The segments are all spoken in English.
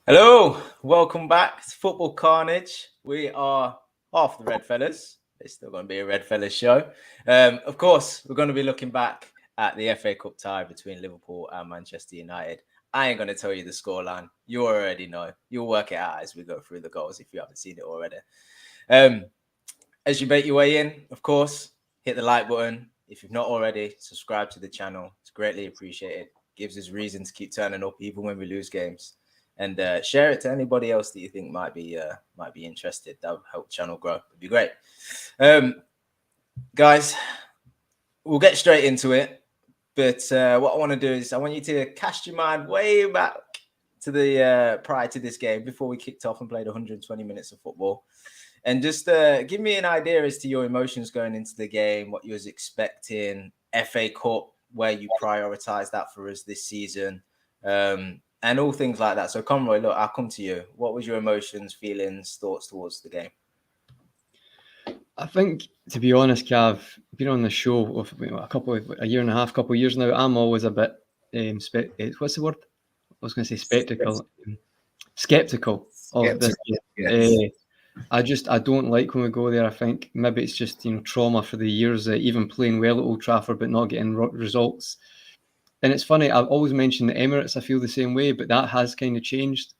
Hello, welcome back to Football Carnage. We are half the REDFELLAS. It's still going to be a REDFELLAS show. Of course, we're going to be looking back at the FA Cup tie between Liverpool and Manchester United. I ain't going to tell you the scoreline. You already know. You'll work it out as we go through the goals if you haven't seen it already. As you make your way in, of course, hit the like button. If you've not already, subscribe to the channel. It's greatly appreciated. Gives us reason to keep turning up even when we lose games. And share it to anybody else that you think might be interested. That would help the channel grow. It'd be great. Guys, we'll get straight into it. But what I want to do is I want you to cast your mind way back to the prior to this game before we kicked off and played 120 minutes of football. And just give me an idea as to your emotions going into the game, what you was expecting, FA Cup, where you prioritise that for us this season. And all things like that. So, Conroy, look, I'll come to you. What was your emotions, feelings, thoughts towards the game? I think, to be honest, Cav, been on the show of a year and a half, couple of years now. I'm always a bit what's the word? I was going to say skeptical of this. Yes. I don't like when we go there. I think maybe it's just trauma for the years, even playing well at Old Trafford but not getting results. And it's funny, I've always mentioned the Emirates, I feel the same way, but that has kind of changed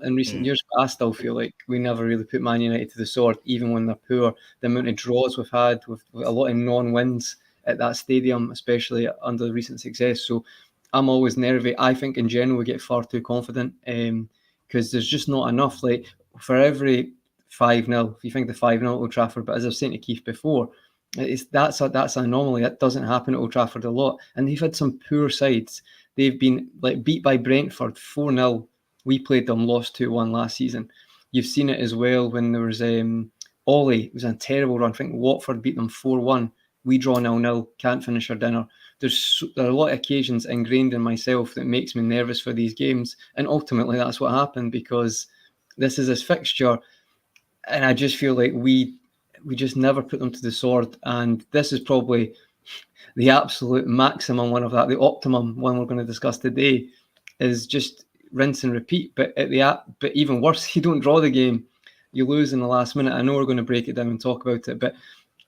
in recent years. But I still feel like we never really put Man United to the sword, even when they're poor. The amount of draws we've had, with a lot of non-wins at that stadium, especially under the recent success. So I'm always nervy. I think in general we get far too confident because there's just not enough. Like for every 5-0, if you think the 5-0 at Old Trafford, but as I've said to Keith before, that's an anomaly. That doesn't happen at Old Trafford a lot. And they've had some poor sides. They've been like beat by Brentford 4-0. We played them, lost 2-1 last season. You've seen it as well when there was Ollie. It was a terrible run. I think Watford beat them 4-1. We draw 0-0. Can't finish our dinner. There are a lot of occasions ingrained in myself that makes me nervous for these games. And ultimately that's what happened because this is his fixture. And I just feel like we just never put them to the sword. And this is probably the absolute maximum one of that. The optimum one we're going to discuss today is just rinse and repeat. But even worse, you don't draw the game, you lose in the last minute. I know we're going to break it down and talk about it, but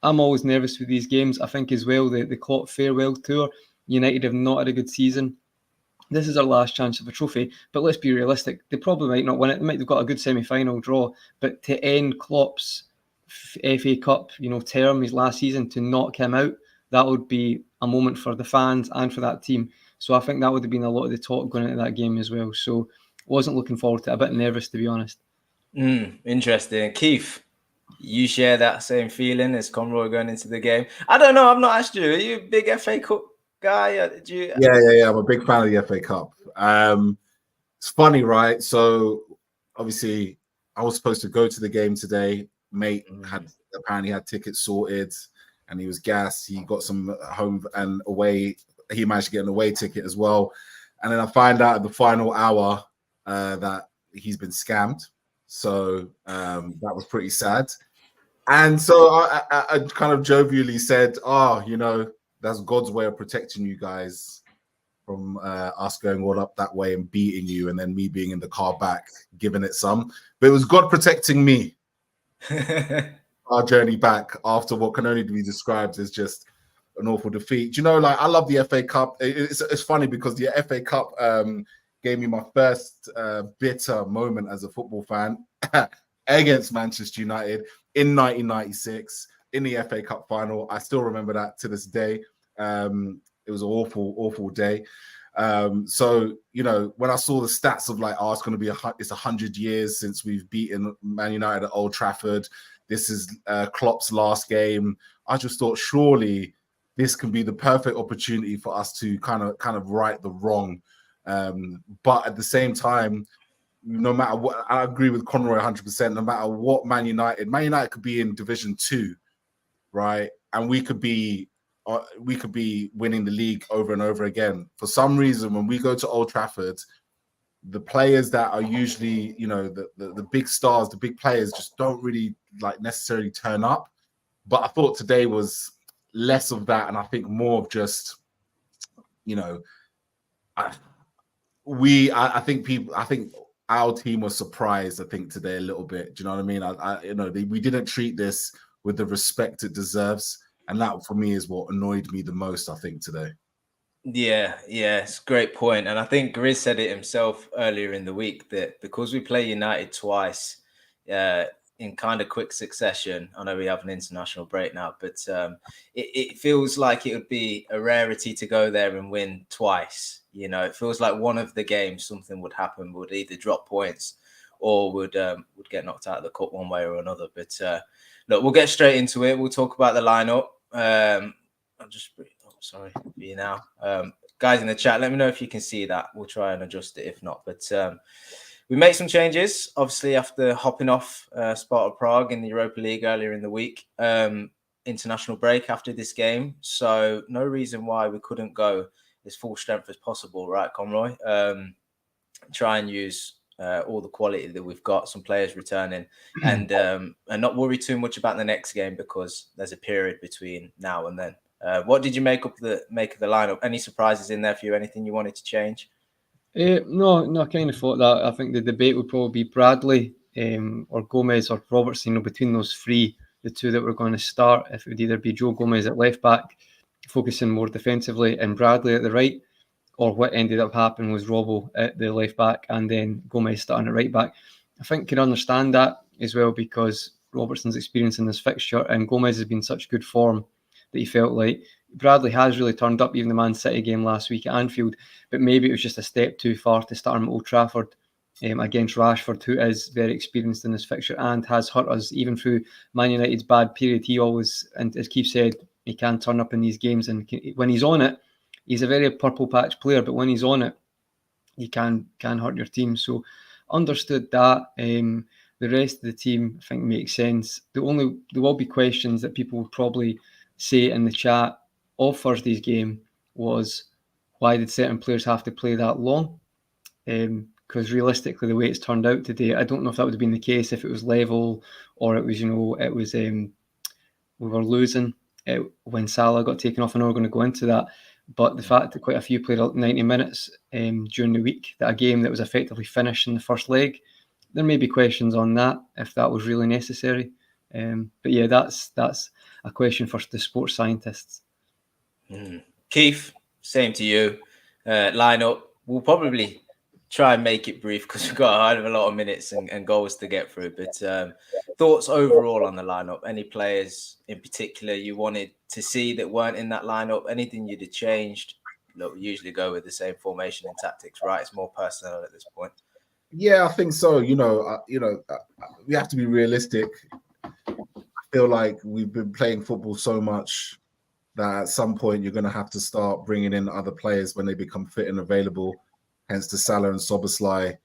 I'm always nervous with these games. I think as well, the Klopp farewell tour, United have not had a good season. This is our last chance of a trophy, but let's be realistic. They probably might not win it. They might have got a good semi-final draw, but to end Klopp's FA Cup, term, his last season, to knock him out, that would be a moment for the fans and for that team. So I think that would have been a lot of the talk going into that game as well. So wasn't looking forward to it. A bit nervous, to be honest. Interesting. Keith, you share that same feeling as Conroy going into the game? I don't know. I've not asked you. Are you a big FA Cup guy? Yeah. I'm a big fan of the FA Cup. It's funny, right? So obviously I was supposed to go to the game today. Mate apparently had tickets sorted and he was gassed. He got some home and away. He managed to get an away ticket as well. And then I find out at the final hour that he's been scammed. So that was pretty sad. And so I kind of jovially said, that's God's way of protecting you guys from us going all up that way and beating you, and then me being in the car back, giving it some. But it was God protecting me. Our journey back after what can only be described as just an awful defeat. I love the FA Cup. It's funny because the FA Cup gave me my first bitter moment as a football fan against Manchester United in 1996 in the FA Cup final. I still remember that to this day. It was an awful day. So when I saw the stats of it's going to be it's 100 years since we've beaten Man United at Old Trafford. This is Klopp's last game. I just thought surely this can be the perfect opportunity for us to kind of right the wrong. But at the same time, no matter what, I agree with Conroy 100%. No matter what, Man United could be in Division 2, right? And we could be winning the league over and over again. For some reason, when we go to Old Trafford, the players that are usually, the big stars, the big players, just don't really necessarily turn up. But I thought today was less of that, and I think more of just, I think our team was surprised, I think, today a little bit. Do you know what I mean? We didn't treat this with the respect it deserves, and that for me is what annoyed me the most, I think, today. Yeah, it's a great point. And I think Grizz said it himself earlier in the week that because we play United twice in kind of quick succession, I know we have an international break now, but it feels like it would be a rarity to go there and win twice. You know, it feels like one of the games, something would happen, would either drop points or would get knocked out of the cup one way or another. But look, we'll get straight into it. We'll talk about the lineup. I'll just... sorry for you now. Guys in the chat, let me know if you can see that. We'll try and adjust it if not. But we made some changes, obviously, after hopping off Sparta Prague in the Europa League earlier in the week. International break after this game. So no reason why we couldn't go as full strength as possible, right, Conroy? Try and use all the quality that we've got, some players returning, and not worry too much about the next game because there's a period between now and then. What did you make of the lineup? Any surprises in there for you? Anything you wanted to change? No, I kind of thought that. I think the debate would probably be Bradley or Gomez or Robertson. Between those three, the two that were going to start, if it would either be Joe Gomez at left back, focusing more defensively, and Bradley at the right, or what ended up happening was Robbo at the left back and then Gomez starting at right back. I think I can understand that as well because Robertson's experience in this fixture and Gomez has been such good form that he felt like Bradley has really turned up, even the Man City game last week at Anfield, but maybe it was just a step too far to start him at Old Trafford against Rashford, who is very experienced in this fixture and has hurt us even through Man United's bad period. He always, and as Keith said, he can turn up in these games, and when he's on it, he's a very purple patch player, but when he's on it, he can hurt your team. So understood that. The rest of the team, I think, makes sense. There will be questions that people will probably say in the chat of Thursday's game was why did certain players have to play that long? Because realistically, the way it's turned out today, I don't know if that would have been the case if it was level or it was, we were losing when Salah got taken off. I know we're going to go into that, but the fact that quite a few played 90 minutes during the week, that a game that was effectively finished in the first leg, there may be questions on that if that was really necessary. But yeah, that's a question for the sports scientists. Keith, same to you. Lineup, we'll probably try and make it brief because we've got a lot of minutes and goals to get through. But thoughts overall on the lineup? Any players in particular you wanted to see that weren't in that lineup? Anything you'd have changed? Look, we usually go with the same formation and tactics, right? It's more personal at this point. Yeah, I think so. We have to be realistic. I feel like we've been playing football so much that at some point you're going to have to start bringing in other players when they become fit and available. Hence the Salah and Szoboszlai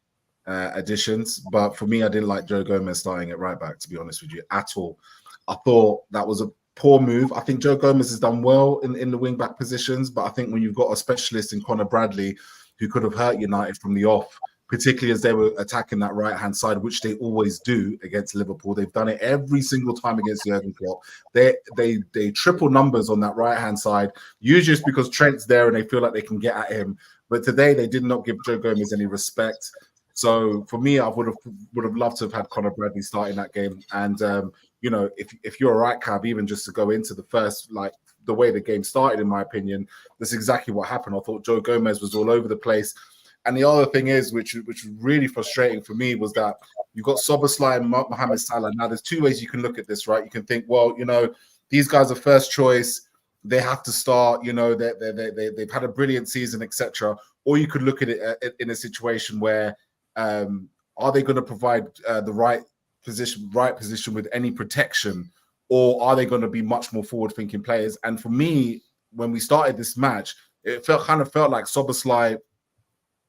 additions. But for me, I didn't like Joe Gomez starting at right back, to be honest with you, at all. I thought that was a poor move. I think Joe Gomez has done well in the wing back positions, but I think when you've got a specialist in Conor Bradley who could have hurt United from the off, particularly as they were attacking that right-hand side, which they always do against Liverpool. They've done it every single time against Jurgen Klopp. They triple numbers on that right-hand side, usually just because Trent's there and they feel like they can get at him. But today they did not give Joe Gomez any respect. So for me, I would have loved to have had Conor Bradley starting that game. And if you're a right cab, even just to go into the first, like the way the game started, in my opinion, that's exactly what happened. I thought Joe Gomez was all over the place. And the other thing is, which was really frustrating for me, was that you've got Szoboszlai and Mohamed Salah. Now, there's two ways you can look at this, right? You can think, well, these guys are first choice. They have to start. They've had a brilliant season, etc. Or you could look at it in a situation where are they going to provide the right position with any protection, or are they going to be much more forward-thinking players? And for me, when we started this match, it kind of felt like Szoboszlai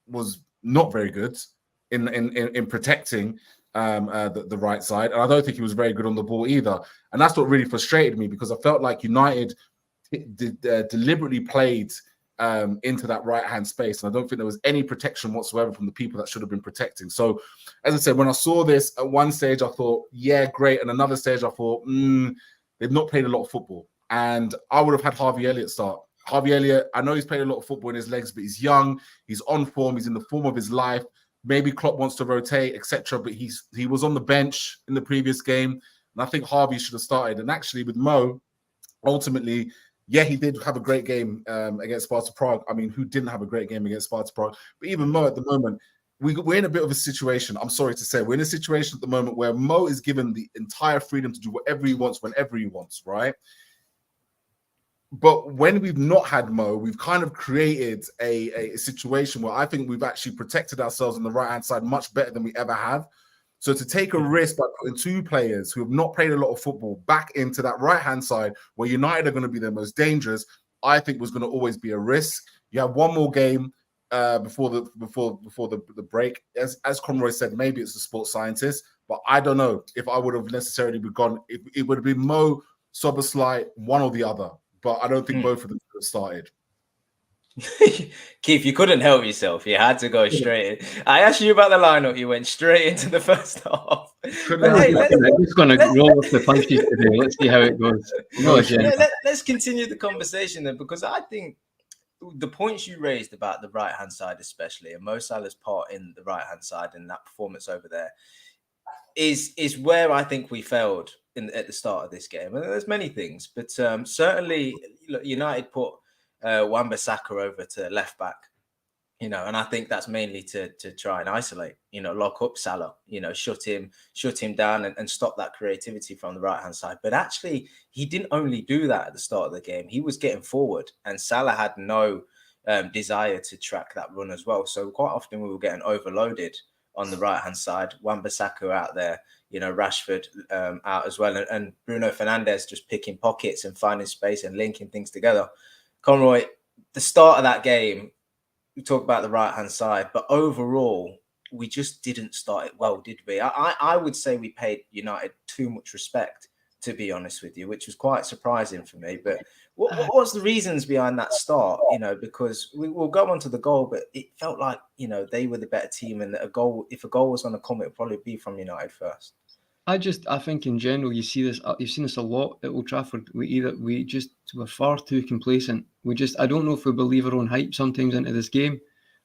was not very good in protecting the right side, and I don't think he was very good on the ball either. And that's what really frustrated me, because I felt like United deliberately played into that right-hand space, and I don't think there was any protection whatsoever from the people that should have been protecting. So, as I said, when I saw this at one stage, I thought, yeah, great, and another stage, I thought, they've not played a lot of football, and I would have had Harvey Elliott start. Harvey Elliott, I know he's played a lot of football in his legs, but he's young, he's on form, he's in the form of his life. maybe Klopp wants to rotate, etc. But he was on the bench in the previous game, and I think Harvey should have started. And actually, with Mo, ultimately, yeah, he did have a great game against Sparta Prague. I mean, who didn't have a great game against Sparta Prague? But even Mo at the moment, we're in a bit of a situation. I'm sorry to say, we're in a situation at the moment where Mo is given the entire freedom to do whatever he wants, whenever he wants, right? But when we've not had Mo, we've kind of created a situation where I think we've actually protected ourselves on the right-hand side much better than we ever have. So to take a risk by putting two players who have not played a lot of football back into that right-hand side where United are going to be the most dangerous, I think was going to always be a risk. You have one more game before the break. As Conroy said, maybe it's the sports scientist, but I don't know if I would have necessarily gone. It would have been Mo, Szoboszlai, one or the other. But I don't think both of them could have started. Keith, you couldn't help yourself. You had to go straight in. I asked you about the lineup. You went straight into the first half. I'm just going to roll with the punches today. Let's see how it goes. Let's continue the conversation then, because I think the points you raised about the right-hand side especially, and Mo Salah's part in the right-hand side and that performance over there is where I think we failed at the start of this game. And there's many things, but certainly United put Wan-Bissaka over to left back, and I think that's mainly to try and isolate, lock up Salah, shut him down and stop that creativity from the right-hand side. But actually, he didn't only do that at the start of the game. He was getting forward, and Salah had no desire to track that run as well. So quite often we were getting overloaded on the right-hand side, Wan-Bissaka out there, Rashford out as well, and Bruno Fernandes just picking pockets and finding space and linking things together. Conroy, the start of that game, we talk about the right-hand side, but overall, we just didn't start it well, did we? I would say we paid United too much respect, to be honest with you, which was quite surprising for me. But what was the reasons behind that start? Because we'll go on to the goal, but it felt like, they were the better team, and if a goal was going to come, it would probably be from United first. I think in general, you've seen this a lot at Old Trafford. We're far too complacent. I don't know if we believe our own hype sometimes into this game,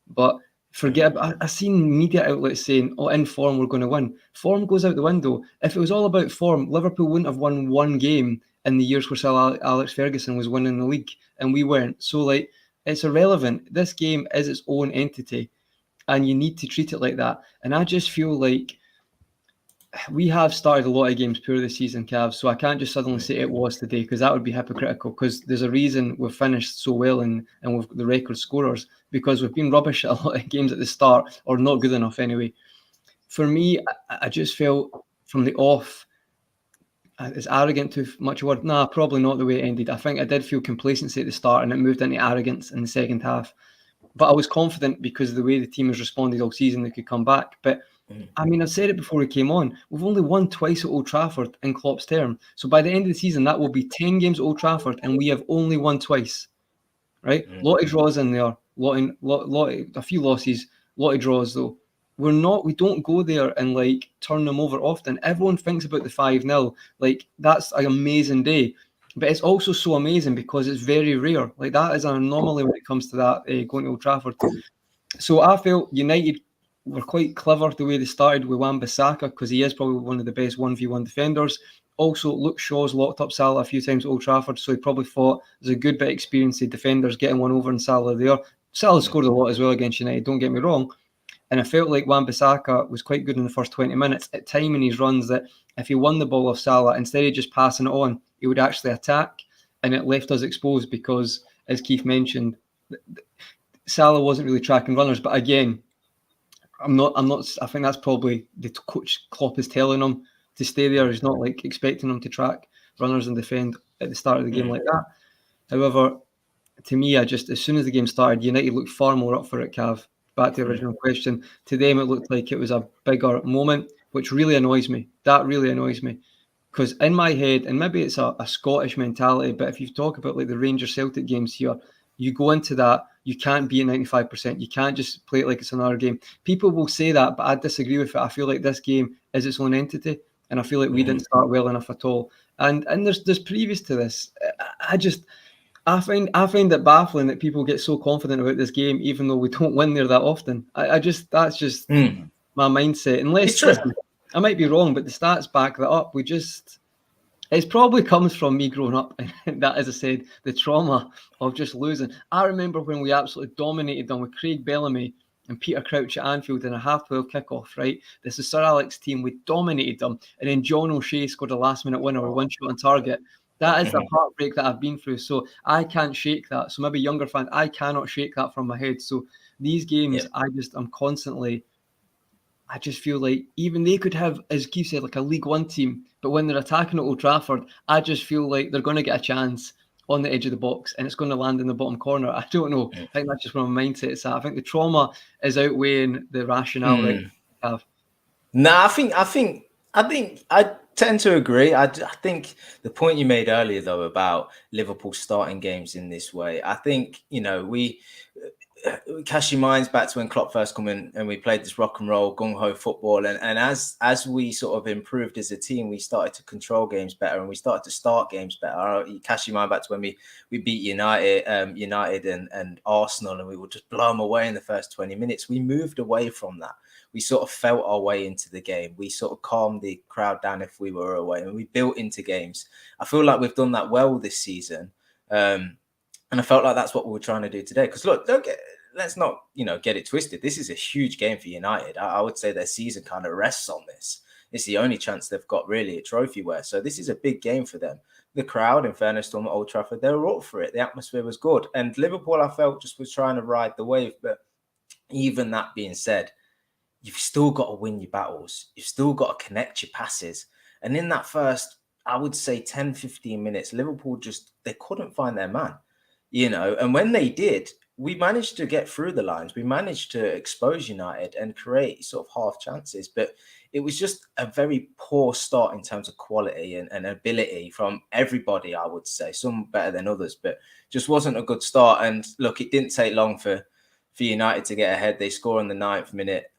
but I've seen media outlets saying, in form, we're going to win. Form goes out the window. If it was all about form, Liverpool wouldn't have won one game in the years where Sir Alex Ferguson was winning the league, and we weren't. So, it's irrelevant. This game is its own entity, and you need to treat it like that. And I just feel like we have started a lot of games poor this season, Cav, so I can't just suddenly say it was today, because that would be hypocritical, because there's a reason we've finished so well and we've the record scorers, because we've been rubbish at a lot of games at the start, or not good enough anyway. For me, I just felt from the off, is arrogant too much a word? Nah, probably not the way it ended. I think I did feel complacency at the start, and it moved into arrogance in the second half. But I was confident because of the way the team has responded all season, they could come back. But I mean, I said it before we came on. We've only won twice at Old Trafford in Klopp's term. So by the end of the season, that will be 10 games at Old Trafford, and we have only won twice. Right? Lot of draws in there. A few losses. Lot of draws though. We don't go there and turn them over often. Everyone thinks about the 5-0. That's an amazing day. But it's also so amazing because it's very rare. That is an anomaly when it comes to that going to Old Trafford. So I felt United were quite clever the way they started with Wan-Bissaka, because he is probably one of the best 1v1 defenders. Also, Luke Shaw's locked up Salah a few times at Old Trafford, so he probably thought there's a good bit of experience of defenders getting one over and Salah there. Salah scored a lot as well against United, don't get me wrong. And I felt like Wan-Bissaka was quite good in the first 20 minutes at time in his runs, that if he won the ball off Salah, instead of just passing it on, he would actually attack, and it left us exposed because, as Keith mentioned, Salah wasn't really tracking runners. But again, I'm not. I think that's probably the coach Klopp is telling him to stay there. He's not expecting him to track runners and defend at the start of the game like that. However, to me, as soon as the game started, United looked far more up for it, Cav. Back to the original question. To them, it looked like it was a bigger moment, which really annoys me. That really annoys me. Because in my head, and maybe it's a Scottish mentality, but if you talk about the Rangers-Celtic games here, you go into that, you can't be at 95%. You can't just play it like it's another game. People will say that, but I disagree with it. I feel like this game is its own entity, and I feel like we didn't start well enough at all. And there's previous to this. I find it baffling that people get so confident about this game, even though we don't win there that often. That's just my mindset. Unless, listen, I might be wrong, but the stats back that up. It probably comes from me growing up, and that, as I said, the trauma of just losing. I remember when we absolutely dominated them with Craig Bellamy and Peter Crouch at Anfield in a half-12 kickoff, right? This is Sir Alex's team. We dominated them. And then John O'Shea scored a last-minute winner with one shot on target. That is the heartbreak that I've been through. So I can't shake that. So maybe younger fans, I cannot shake that from my head. So these games, I'm constantly... I just feel like even they could have, as Keith said, like a League One team, but when they're attacking at Old Trafford, I just feel like they're going to get a chance on the edge of the box and it's going to land in the bottom corner. I don't know. I think that's just where my mindset's at. I think the trauma is outweighing the rationale right have. No, I tend to agree. I think the point you made earlier, though, about Liverpool starting games in this way, I think, we cast your minds back to when Klopp first come in and we played this rock and roll gung-ho football, and as we sort of improved as a team, we started to control games better and we started to start games better. You cast your mind back to when we beat United and Arsenal, and we would just blow them away in the first 20 minutes. We moved away from that. We sort of felt our way into the game. We sort of calmed the crowd down if we were away, and we built into games. I feel like we've done that well this season. And I felt like that's what we were trying to do today. Because look, let's not get it twisted. This is a huge game for United. I would say their season kind of rests on this. It's the only chance they've got really at trophy wear. So this is a big game for them. The crowd, in fairness to them at Old Trafford, they were up for it. The atmosphere was good. And Liverpool, I felt, just was trying to ride the wave. But even that being said, you've still got to win your battles. You've still got to connect your passes. And in that first, I would say 10, 15 minutes, Liverpool they couldn't find their man. And when they did, we managed to get through the lines. We managed to expose United and create sort of half chances. But it was just a very poor start in terms of quality and ability from everybody, I would say. Some better than others, but just wasn't a good start. And look, it didn't take long for United to get ahead. They score in the 9th minute.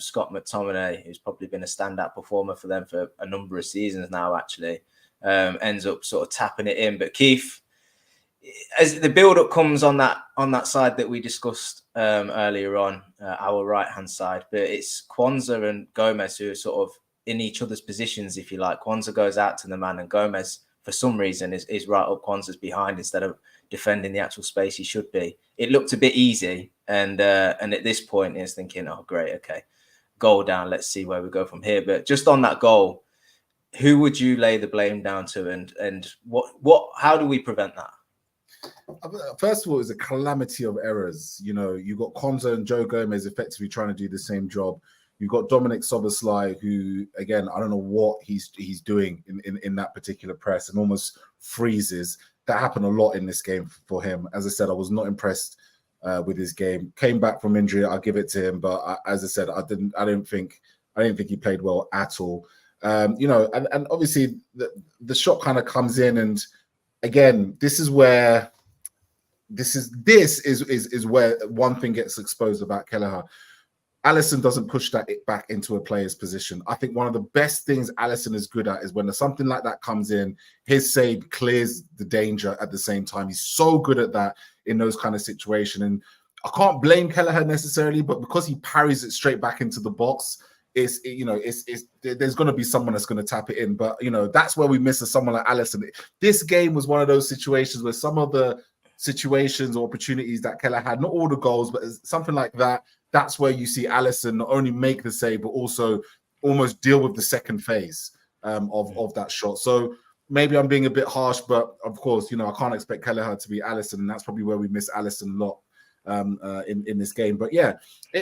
Scott McTominay, who's probably been a standout performer for them for a number of seasons now, actually, ends up sort of tapping it in. But Keith, as the build-up comes on that side that we discussed earlier on, our right-hand side, but it's Kwanzaa and Gomez who are sort of in each other's positions, if you like. Kwanzaa goes out to the man, and Gomez, for some reason, is right up Kwanzaa's behind instead of defending the actual space he should be. It looked a bit easy, and at this point, he's thinking, "Oh, great, okay, goal down. Let's see where we go from here." But just on that goal, who would you lay the blame down to, and what? How do we prevent that? First of all, it's a calamity of errors. You've got Kwanzaa and Joe Gomez effectively trying to do the same job. You've got Dominic Szoboszlai, who, again, I don't know what he's doing in that particular press, and almost freezes. That happened a lot in this game for him. As I said, I was not impressed with his game. Came back from injury, I'll give it to him, but as I said, I didn't think he played well at all. And obviously the shot kind of comes in, and again, this is where one thing gets exposed about Kelleher. Alisson doesn't push that back into a player's position. I think one of the best things Alisson is good at is when something like that comes in, his save clears the danger at the same time. He's so good at that in those kind of situations. And I can't blame Kelleher necessarily, but because he parries it straight back into the box, there's going to be someone that's going to tap it in. But, that's where we miss someone like Alisson. This game was one of those situations where some of the situations or opportunities that Kelleher had, not all the goals, but something like that, that's where you see Alisson not only make the save, but also almost deal with the second phase of that shot. So maybe I'm being a bit harsh, but of course, I can't expect Kelleher to be Alisson, and that's probably where we miss Alisson a lot in this game. But yeah,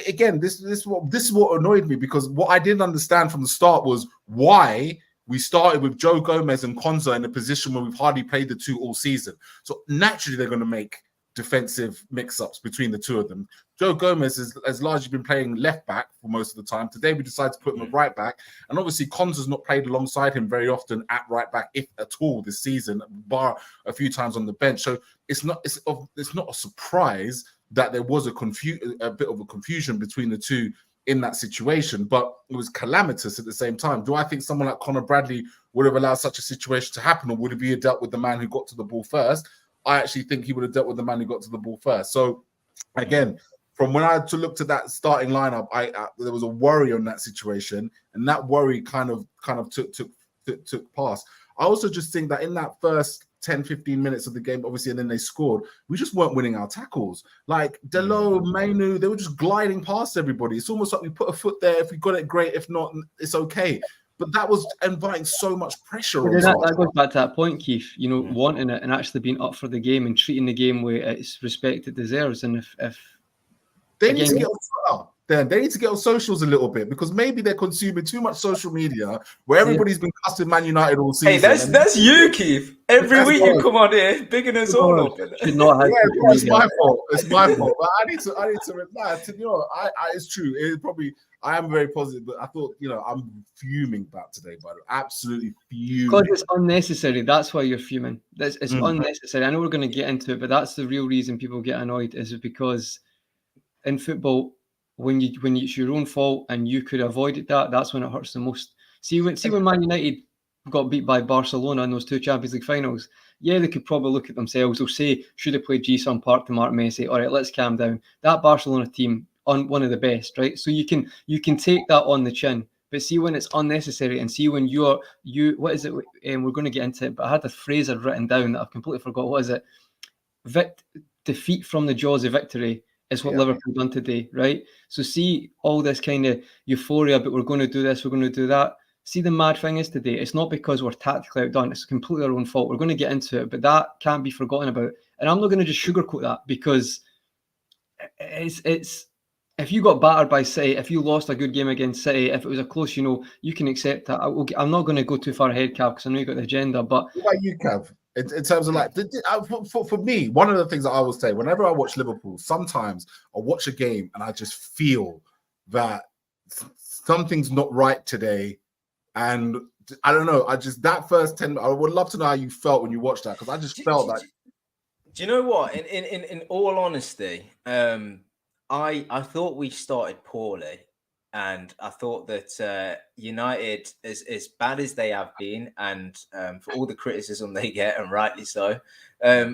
again, this is what annoyed me, because what I didn't understand from the start was why we started with Joe Gomez and Kwanzaa in a position where we've hardly played the two all season. So naturally, they're going to make defensive mix-ups between the two of them. Joe Gomez has largely been playing left back for most of the time. Today, we decided to put him at right back. And obviously, Kwanzaa's not played alongside him very often at right back, if at all, this season, bar a few times on the bench. So it's not a surprise that there was a bit of a confusion between the two in that situation, but it was calamitous at the same time. Do I think someone like Conor Bradley would have allowed such a situation to happen, or would it be dealt with the man who got to the ball first? I actually think he would have dealt with the man who got to the ball first. So again, from when I looked at that starting lineup, there was a worry on that situation, and that worry kind of took past. I also just think that in that first 10-15 minutes of the game, obviously, and then they scored, we just weren't winning our tackles. Like Delo, Mainu, they were just gliding past everybody. It's almost like we put a foot there. If we got it, great. If not, it's okay. But that was inviting so much pressure on us. That goes back to that point, Keith, wanting it and actually being up for the game and treating the game with its respect it deserves. And if they need to get on then they need to get on socials a little bit, because maybe they're consuming too much social media where everybody's been cussing Man United all season. Hey, that's you, Keith. Every week you come on here, bigging us all up. It's my fault. It's my fault. But I need to reply. It's true. I am very positive, but I thought, I'm fuming about today, but absolutely fuming. Because it's unnecessary. That's why you're fuming. It's unnecessary. I know we're going to get into it, but that's the real reason people get annoyed, is because in football, when it's your own fault and you could have avoided that, that's when it hurts the most. See when Man United got beat by Barcelona in those 2 Champions League finals, yeah, they could probably look at themselves. They'll say, should have played Ji-sung Park to Mark Messi. All right, let's calm down. That Barcelona team, on one of the best, right? So you can take that on the chin. But see when it's unnecessary, and see when what is it? We're going to get into it, but I had a phrase I'd written down that I've completely forgot. What is it? Defeat from the jaws of victory is what Liverpool done today, right? So see all this kind of euphoria, but we're going to do this, we're going to do that. See, the mad thing is today, it's not because we're tactically outdone. It's completely our own fault. We're going to get into it, but that can't be forgotten about. And I'm not going to just sugarcoat that, because it's if you got battered by City, if you lost a good game against City, if it was a close, you can accept that. I'm not going to go too far ahead, Cav, because I know you got the agenda. But what about you, Cav? In terms of for me, one of the things that I always say, whenever I watch Liverpool, sometimes I watch a game and I just feel that something's not right today. And I don't know, that first 10, I would love to know how you felt when you watched that, because I just felt that. Do you know what? In all honesty, I thought we started poorly. And I thought that United, as bad as they have been, and for all the criticism they get, and rightly so,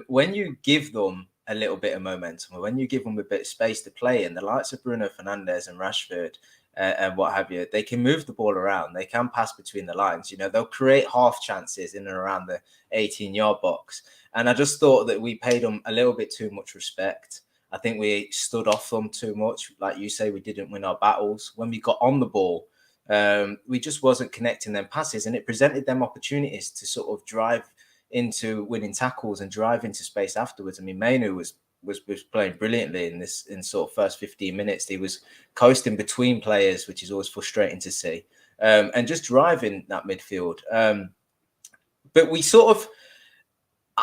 when you give them a little bit of momentum, or when you give them a bit of space to play in, the likes of Bruno Fernandes and Rashford and what have you, they can move the ball around. They can pass between the lines. They'll create half chances in and around the 18-yard box. And I just thought that we paid them a little bit too much respect. I think we stood off them too much. Like you say, we didn't win our battles. When we got on the ball, we just wasn't connecting them passes, and it presented them opportunities to sort of drive into winning tackles and drive into space afterwards. I mean, Mainu was playing brilliantly in sort of first 15 minutes. He was coasting between players, which is always frustrating to see, and just driving that midfield. But we sort of,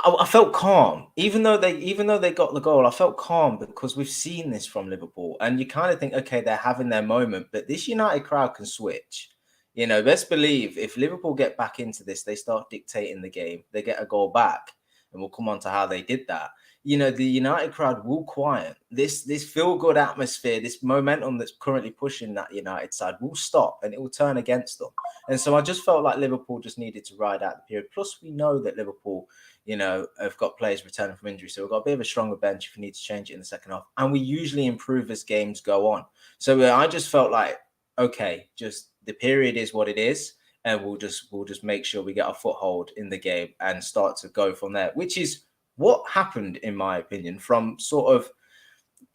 I felt calm, even though they got the goal. I felt calm because we've seen this from Liverpool, and you kind of think, okay, they're having their moment, but this United crowd can switch. Best believe if Liverpool get back into this, they start dictating the game. They get a goal back, and we'll come on to how they did that. The United crowd will quiet. This feel-good atmosphere, this momentum that's currently pushing that United side will stop, and it will turn against them. And so I just felt like Liverpool just needed to ride out the period. Plus, we know that Liverpool, have got players returning from injury. So we've got a bit of a stronger bench if we need to change it in the second half. And we usually improve as games go on. So I just felt like, okay, just the period is what it is. And we'll just make sure we get our foothold in the game and start to go from there, which is what happened, in my opinion, from sort of,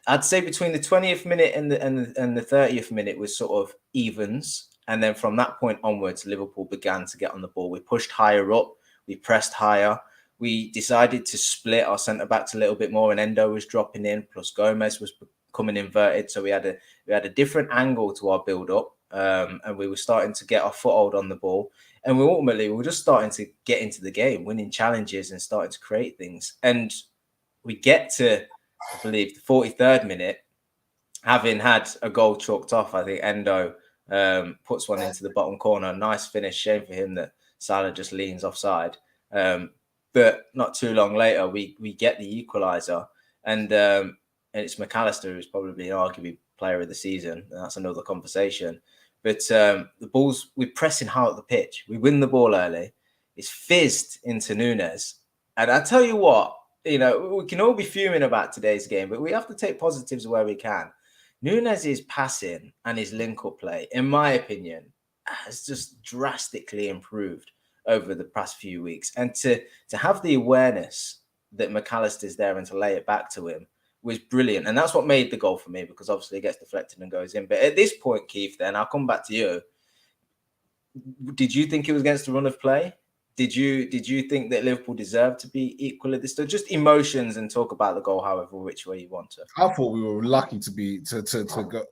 I'd say between the 20th minute and the 30th minute was sort of evens. And then from that point onwards, Liverpool began to get on the ball. We pushed higher up. We pressed higher. We decided to split our centre-backs a little bit more, and Endo was dropping in, plus Gomez was becoming inverted. So we had a different angle to our build-up, and we were starting to get our foothold on the ball. And we were just starting to get into the game, winning challenges and starting to create things. And we get to, I believe, the 43rd minute, having had a goal chalked off. I think Endo puts one into the bottom corner. Nice finish. Shame for him that Salah just leans offside. But not too long later, we get the equalizer, and it's McAllister who's probably arguably player of the season. And that's another conversation. But we're pressing hard at the pitch. We win the ball early. It's fizzed into Nunes. And I tell you what, you know, we can all be fuming about today's game, but we have to take positives where we can. Nunez's passing and his link-up play, in my opinion, has just drastically improved over the past few weeks. And to have the awareness that McAllister's there and to lay it back to him was brilliant. And that's what made the goal for me, because obviously it gets deflected and goes in. But at this point, Keith, then I'll come back to you. Did you think it was against the run of play? Did you think that Liverpool deserved to be equal at this? So just emotions, and talk about the goal however which way you want to. I thought we were lucky to be to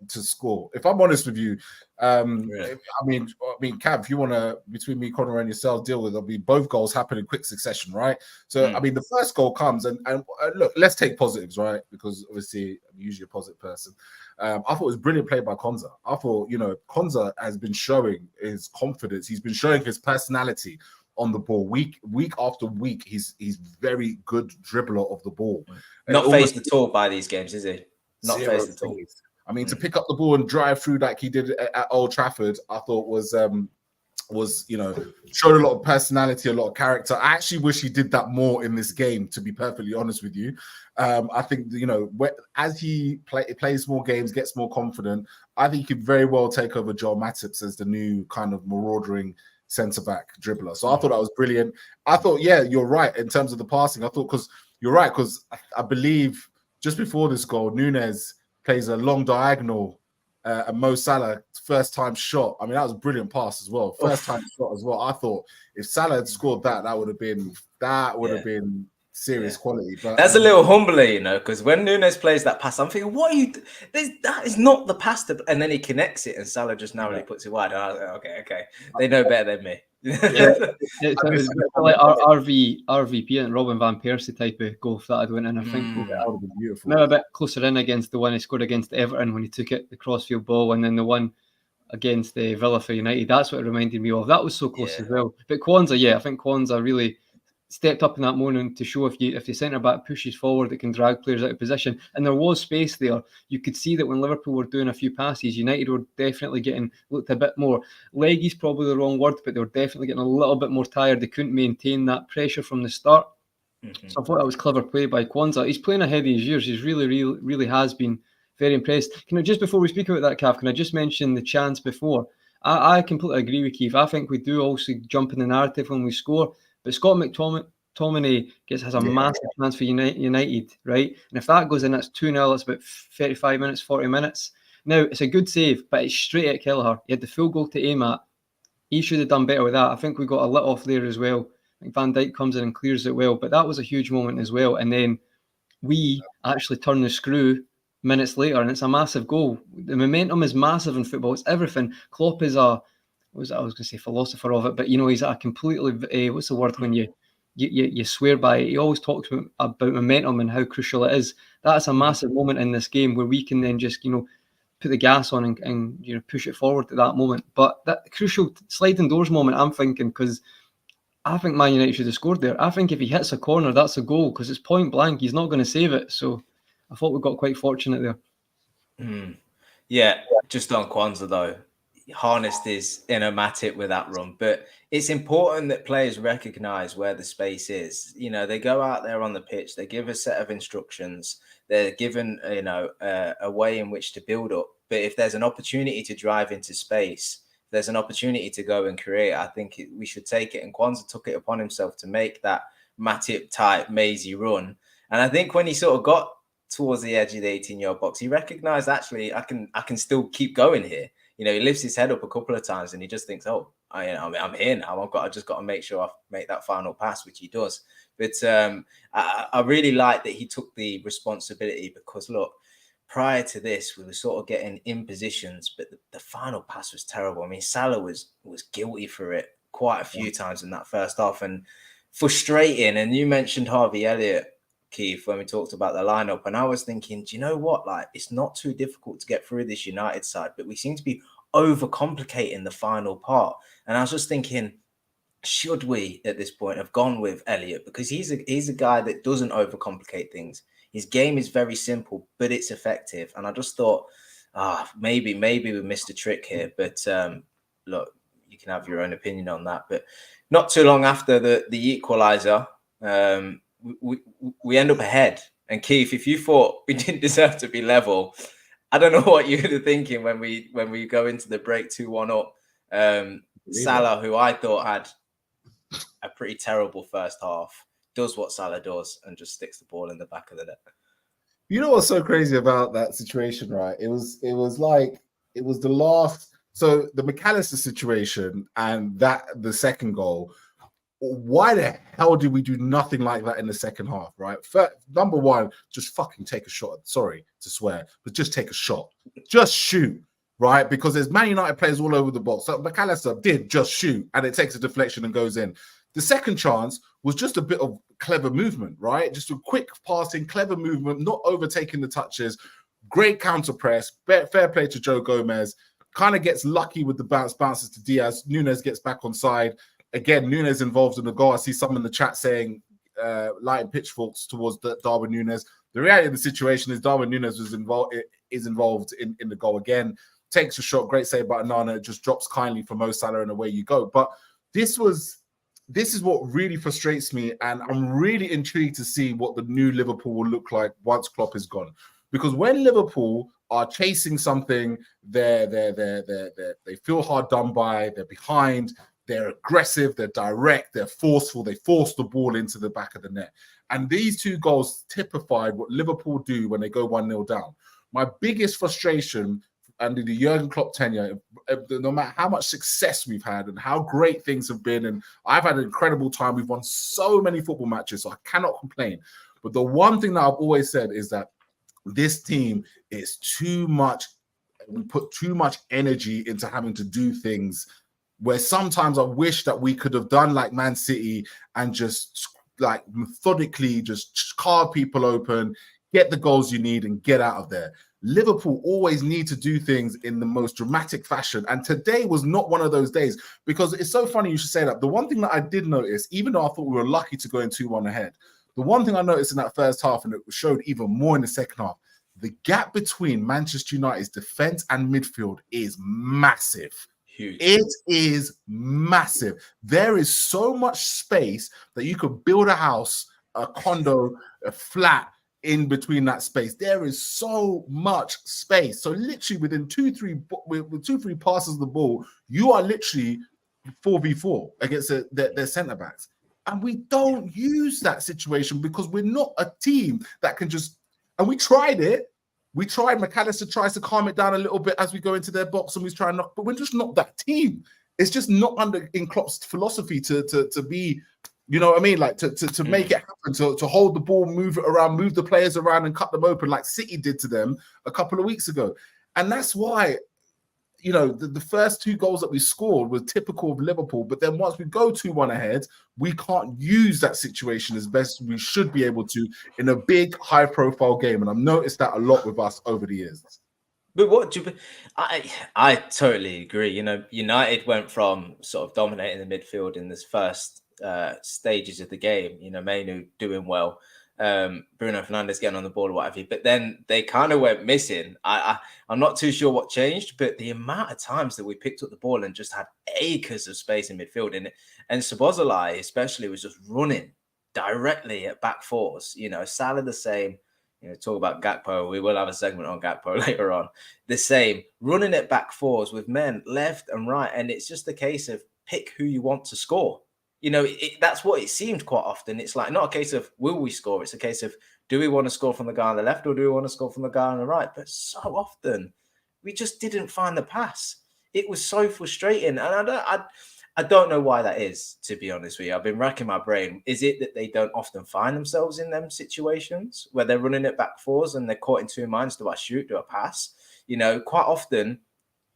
score. If I'm honest with you, really? I mean, Cav, if you want to, between me, Connor, and yourself, deal with, there'll be both goals happen in quick succession, right? So I mean, the first goal comes, and look, let's take positives, right? Because obviously I'm usually a positive person. I thought it was brilliant play by Konza. I thought, you know, Konza has been showing his confidence. He's been showing his personality on the ball week after week. He's very good dribbler of the ball. Not phased at all by these games, is he? Not phased at all. I mean, to pick up the ball and drive through like he did at Old Trafford, I thought was you know, showed a lot of personality, a lot of character. I actually wish he did that more in this game, to be perfectly honest with you. I think, you know, as he plays more games, gets more confident, I think he could very well take over Joel Matip as the new kind of maraudering centre-back dribbler. So I thought that was brilliant. I thought, yeah, you're right in terms of the passing. I thought, because you're right, because I believe just before this goal, Nunez plays a long diagonal, and Mo Salah first time shot. I mean, that was a brilliant pass as well. First time shot as well. I thought if Salah had scored that, that would have been serious quality. But that's a little humbling, you know, because when Nunez plays that pass, I'm thinking, what are you? That is not the pass to, and then he connects it, and Salah just narrowly puts it wide. And I was like, okay, they know better than me. It was like RVP and Robin van Persie type of goal that I'd went in. I think that would have been beautiful. Maybe a bit closer in against the one he scored against Everton when he took it, the crossfield ball, and then the one against the Villa for United. That's what it reminded me of. That was so close as well. But Kwanzaa, I think Kwanzaa really stepped up in that moment to show if the centre back pushes forward, it can drag players out of position. And there was space there. You could see that when Liverpool were doing a few passes, United were definitely looked a bit more leggy's probably the wrong word, but they were definitely getting a little bit more tired. They couldn't maintain that pressure from the start. So I thought that was clever play by Kwanzaa. He's playing ahead of his years. He's really has been very impressed. Can I just, before we speak about that, Cav, can I just mention the chance before? I completely agree with Keith. I think we do also jump in the narrative when we score. But Scott McTominay has a massive chance for United, right? And if that goes in, that's 2-0. It's about 35 minutes, 40 minutes. Now, it's a good save, but it's straight at Kelleher. He had the full goal to aim at. He should have done better with that. I think we got a lit off there as well. I think Van Dijk comes in and clears it well. But that was a huge moment as well. And then we actually turn the screw minutes later, and it's a massive goal. The momentum is massive in football. It's everything. Klopp is I was going to say philosopher of it, but you know, he's a completely what's the word when you swear by it? He always talks about momentum and how crucial it is. That's a massive moment in this game where we can then just, you know, put the gas on and you know, push it forward at that moment. But that crucial sliding doors moment, I'm thinking, because I think Man United should have scored there. I think if he hits a corner, that's a goal, because it's point blank. He's not going to save it. So I thought we got quite fortunate there. Yeah, just on Kwanzaa though, harnessed his inner Matip with that run. But it's important that players recognise where the space is. You know, they go out there on the pitch, they give a set of instructions, they're given, you know, a way in which to build up. But if there's an opportunity to drive into space, there's an opportunity to go and create, I think we should take it. And Kwanzaa took it upon himself to make that Matip type mazy run. And I think when he sort of got towards the edge of the 18-yard box, he recognised, actually, I can still keep going here. You know, he lifts his head up a couple of times and he just thinks, oh, I'm here now. I just got to make sure I make that final pass, which he does. But I really like that he took the responsibility, because look, prior to this, we were sort of getting in positions, but the final pass was terrible. I mean, Salah was guilty for it quite a few times in that first half, and frustrating. And you mentioned Harvey Elliott, Keith, when we talked about the lineup, and I was thinking, do you know what? Like, it's not too difficult to get through this United side, but we seem to be overcomplicating the final part. And I was just thinking, should we at this point have gone with Elliott? Because he's a guy that doesn't overcomplicate things. His game is very simple, but it's effective. And I just thought, maybe we missed a trick here. But look, you can have your own opinion on that. But not too long after the equalizer, we end up ahead. And Keith, if you thought we didn't deserve to be level, I don't know what you're thinking when we go into the break 2-1 up. Salah, who I thought had a pretty terrible first half, does what Salah does and just sticks the ball in the back of the net. You know what's so crazy about that situation, right? It was the last. So the McAllister situation and the second goal. Why the hell did we do nothing like that in the second half, right? Number one, just fucking take a shot. Sorry to swear, but just take a shot. Just shoot, right? Because there's Man United players all over the box. So McAllister did just shoot, and it takes a deflection and goes in. The second chance was just a bit of clever movement, right? Just a quick passing, clever movement, not overtaking the touches. Great counter press. Fair play to Joe Gomez. Kind of gets lucky with the bounces to Diaz. Nunes gets back on side. Again, Nunes involved in the goal. I see some in the chat saying lighting pitchforks towards Darwin Nunes. The reality of the situation is Darwin Nunes is involved in the goal again. Takes a shot, great save by Onana, just drops kindly for Mo Salah, and away you go. But this is what really frustrates me, and I'm really intrigued to see what the new Liverpool will look like once Klopp is gone. Because when Liverpool are chasing something, they feel hard done by, they're behind, they're aggressive, they're direct, they're forceful, they force the ball into the back of the net. And these two goals typified what Liverpool do when they go 1-0 down. My biggest frustration under the Jurgen Klopp tenure, no matter how much success we've had and how great things have been, and I've had an incredible time, we've won so many football matches, so I cannot complain. But the one thing that I've always said is that this team is too much, we put too much energy into having to do things where sometimes I wish that we could have done like Man City and just like methodically just carve people open, get the goals you need and get out of there. Liverpool always need to do things in the most dramatic fashion. And today was not one of those days, because it's so funny you should say that. The one thing that I did notice, even though I thought we were lucky to go in 2-1 ahead, the one thing I noticed in that first half, and it showed even more in the second half, the gap between Manchester United's defense and midfield is massive. Huge. It is massive. There is so much space that you could build a house, a condo, a flat in between that space. There is so much space. So literally within 2-3 passes of the ball, you are literally 4v4 against their centre backs. And we don't use that situation because we're not a team that can just, and we tried it. We tried. McAllister tries to calm it down a little bit as we go into their box, and we try and knock, but we're just not that team. It's just not in Klopp's philosophy to be, you know what I mean? Like to make it happen, to hold the ball, move it around, move the players around and cut them open like City did to them a couple of weeks ago. And that's why, you know, the first two goals that we scored were typical of Liverpool. But then once we go 2-1 ahead, we can't use that situation as best we should be able to in a big, high-profile game. And I've noticed that a lot with us over the years. But what do you, I totally agree. You know, United went from sort of dominating the midfield in this first stages of the game. You know, Mainu doing well, Bruno Fernandes getting on the ball or what have you. But then they kind of went missing. I'm not too sure what changed, but the amount of times that we picked up the ball and just had acres of space in midfield, and Szoboszlai especially was just running directly at back fours. You know, Salah the same. You know, talk about Gakpo. We will have a segment on Gakpo later on. The same, running it back fours with men left and right. And it's just a case of pick who you want to score. You know, that's what it seemed quite often. It's like not a case of will we score? It's a case of do we want to score from the guy on the left or do we want to score from the guy on the right? But so often we just didn't find the pass. It was so frustrating. And I don't know why that is, to be honest with you. I've been racking my brain. Is it that they don't often find themselves in them situations where they're running it back fours and they're caught in two minds? Do I shoot? Do I pass? You know, quite often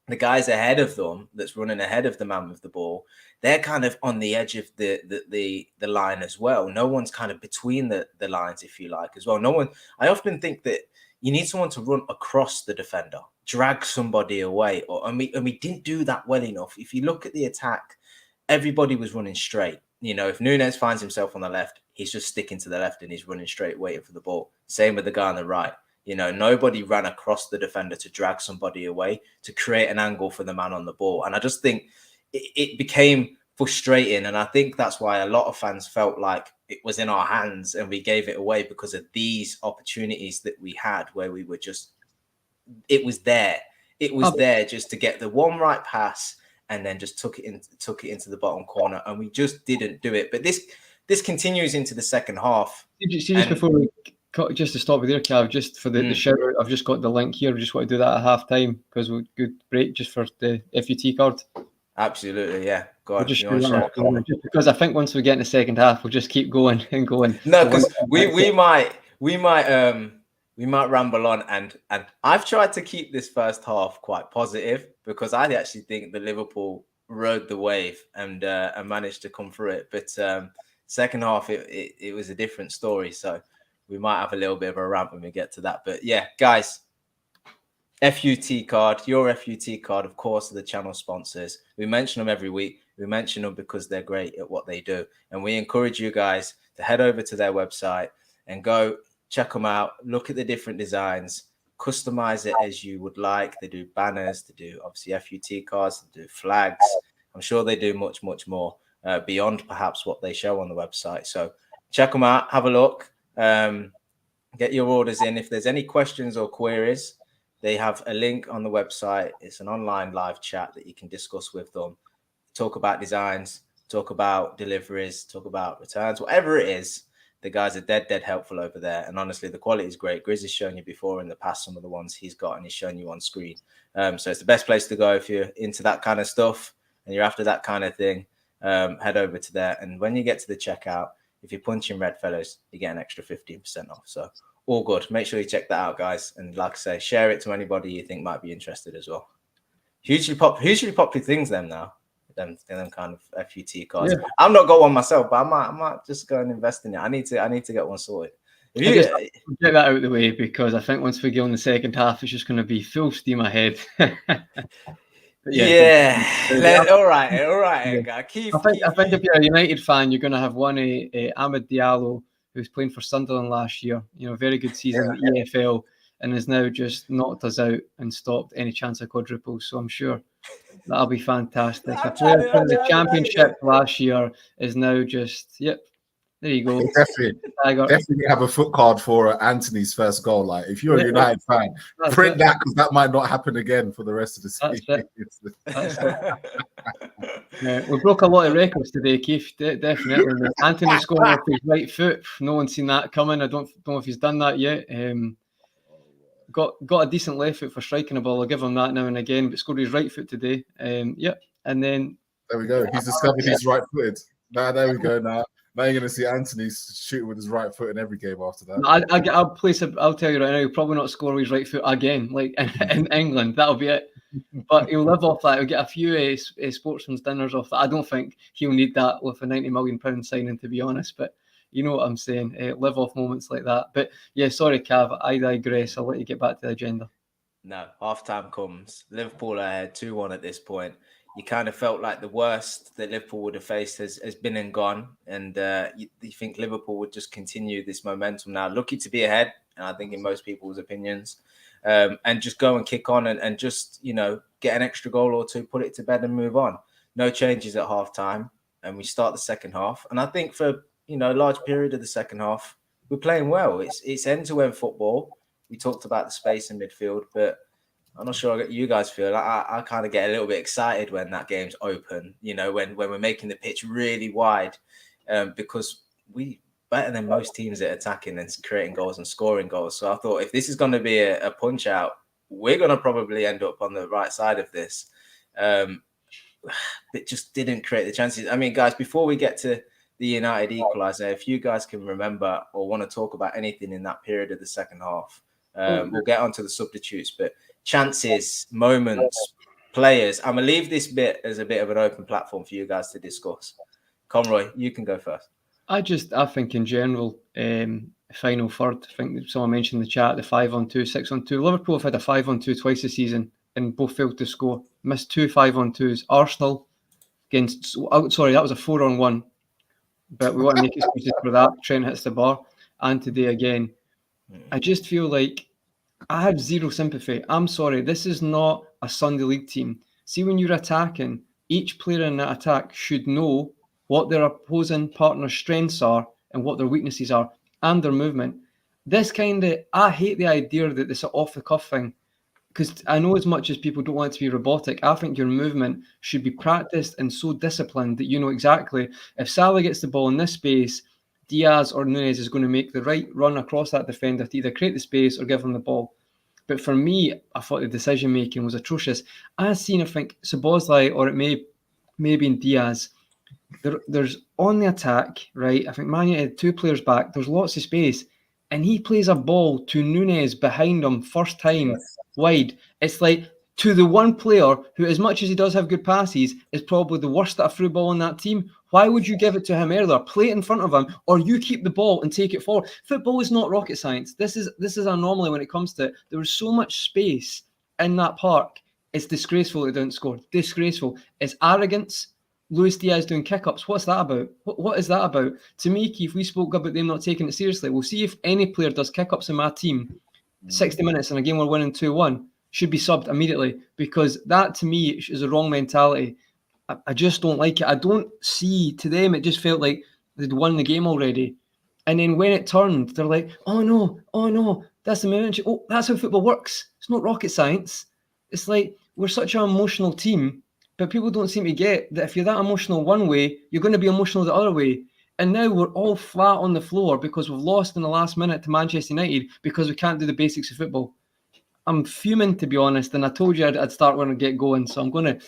the guys ahead of them that's running ahead of the man with the ball, they're kind of on the edge of the line as well. No one's kind of between the lines, if you like, as well. No one. I often think that you need someone to run across the defender, drag somebody away, and we didn't do that well enough. If you look at the attack, everybody was running straight. You know, if Nunes finds himself on the left, he's just sticking to the left and he's running straight, waiting for the ball. Same with the guy on the right. You know, nobody ran across the defender to drag somebody away, to create an angle for the man on the ball. And I just think it became frustrating. And I think that's why a lot of fans felt like it was in our hands and we gave it away because of these opportunities that we had where we were just, it was there. It was there just to get the one right pass and then just took it into the bottom corner, and we just didn't do it. But this continues into the second half. Just before we just to stop with your Cav, just for the shout out, I've just got the link here. We just want to do that at half time because we'll good break just for the FUT card. Absolutely, yeah. Go on. Just because I think once we get in the second half, we'll just keep going and going. No, because we might ramble on, and I've tried to keep this first half quite positive because I actually think the Liverpool rode the wave and managed to come through it. But second half, it was a different story. So we might have a little bit of a rant when we get to that. But yeah, guys, FUT card, your FUT card, of course, are the channel sponsors. We mention them every week. We mention them because they're great at what they do. And we encourage you guys to head over to their website and go check them out. Look at the different designs, customize it as you would like. They do banners, they do obviously FUT cards, they do flags. I'm sure they do much, much more beyond perhaps what they show on the website. So check them out, have a look, get your orders in. If there's any questions or queries, they have a link on the website. It's an online live chat that you can discuss with them. Talk about designs, talk about deliveries, talk about returns, whatever it is. The guys are dead helpful over there. And honestly, the quality is great. Grizz has shown you before in the past some of the ones he's got and he's shown you on screen. So it's the best place to go if you're into that kind of stuff and you're after that kind of thing. Head over to there. And when you get to the checkout, if you punch in REDFELLAS, you get an extra 15% off. So all good. Make sure you check that out, guys. And like I say, share it to anybody you think might be interested as well. Hugely popular things them now. Them kind of FUT cards. Yeah. I've not got one myself, but I might just go and invest in it. I need to get one sorted. Get that out of the way because I think once we get on the second half, it's just going to be full steam ahead. All right. Yeah. I think if you're a United fan, you're going to have one Amad Diallo, who's playing for Sunderland last year. You know, very good season in the EFL, and has now just knocked us out and stopped any chance of quadruples. So I'm sure that'll be fantastic. A player from the Championship last year is now just, there you go. Definitely have a foot card for Anthony's first goal. Like, if you're a United fan, print that because that might not happen again for the rest of the season. That's it. We broke a lot of records today, Keith. Definitely. Anthony scoring off his right foot. No one's seen that coming. I don't know if he's done that yet. Got a decent left foot for striking a ball. I'll give him that now and again, but scored his right foot today. And then there we go. He's discovered he's right-footed. There we go. Now you're going to see Anthony shooting with his right foot in every game after that. I'll tell you right now, he'll probably not score with his right foot again, like in England. That'll be it. But he'll live off that. He'll get a few sportsman's dinners off that. I don't think he'll need that with a £90 million signing, to be honest. But you know what I'm saying. Live off moments like that. But yeah, sorry, Cav. I digress. I'll let you get back to the agenda. No, half-time comes. Liverpool are ahead 2-1 at this point. You kind of felt like the worst that Liverpool would have faced has been and gone. And you think Liverpool would just continue this momentum now. Lucky to be ahead, and I think in most people's opinions. And just go and kick on and just, get an extra goal or two, put it to bed and move on. No changes at half-time. And we start the second half. And I think for, a large period of the second half, we're playing well. It's end-to-end football. We talked about the space in midfield, but I'm not sure how you guys feel. I kind of get a little bit excited when that game's open, when we're making the pitch really wide, because we better than most teams at attacking and creating goals and scoring goals. So I thought if this is going to be a punch out, we're going to probably end up on the right side of this. It just didn't create the chances. I mean, guys, before we get to the United equalizer, if you guys can remember or want to talk about anything in that period of the second half, we'll get onto the substitutes, but chances, moments, players. I'm going to leave this bit as a bit of an open platform for you guys to discuss. Conroy, you can go first. I think in general, final third, I think someone mentioned in the chat, the 5-on-2, 6-on-2. Liverpool have had a 5-on-2 twice this season and both failed to score. Missed 2 5-on-2s. Arsenal against, that was a 4-on-1. But we want to make excuses for that. Trent hits the bar. And today again. I just feel like I have zero sympathy. I'm sorry, this is not a Sunday League team. See, when you're attacking, each player in that attack should know what their opposing partner's strengths are and what their weaknesses are and their movement. This I hate the idea that this off the cuff thing, because I know as much as people don't want to be robotic, I think your movement should be practiced and so disciplined that you know exactly if Salah gets the ball in this space, Diaz or Nunez is going to make the right run across that defender to either create the space or give them the ball. But for me, I thought the decision making was atrocious. I think Szoboszlai, or it may be in Diaz, there's on the attack, right? I think Man Utd had 2 players back. There's lots of space, and he plays a ball to Nunez behind him first time wide. It's like to the one player who, as much as he does have good passes, is probably the worst at a through ball in that team. Why would you give it to him earlier? Play it in front of him, or you keep the ball and take it forward. Football is not rocket science. This is an anomaly when it comes to it. There was so much space in that park. It's disgraceful they didn't score. Disgraceful. It's arrogance. Luis Diaz doing kick-ups. What's that about? What is that about? To me, Keith, we spoke about them not taking it seriously. We'll see if any player does kick-ups in my team, 60 minutes in a game we're winning 2-1, should be subbed immediately, because that, to me, is a wrong mentality. I just don't like it. I don't see, to them, it just felt like they'd won the game already. And then when it turned, they're like, oh no, that's the moment. Oh, that's how football works. It's not rocket science. It's like, we're such an emotional team, but people don't seem to get that if you're that emotional one way, you're going to be emotional the other way. And now we're all flat on the floor because we've lost in the last minute to Manchester United because we can't do the basics of football. I'm fuming, to be honest, and I told you I'd start when I get going, so I'm going to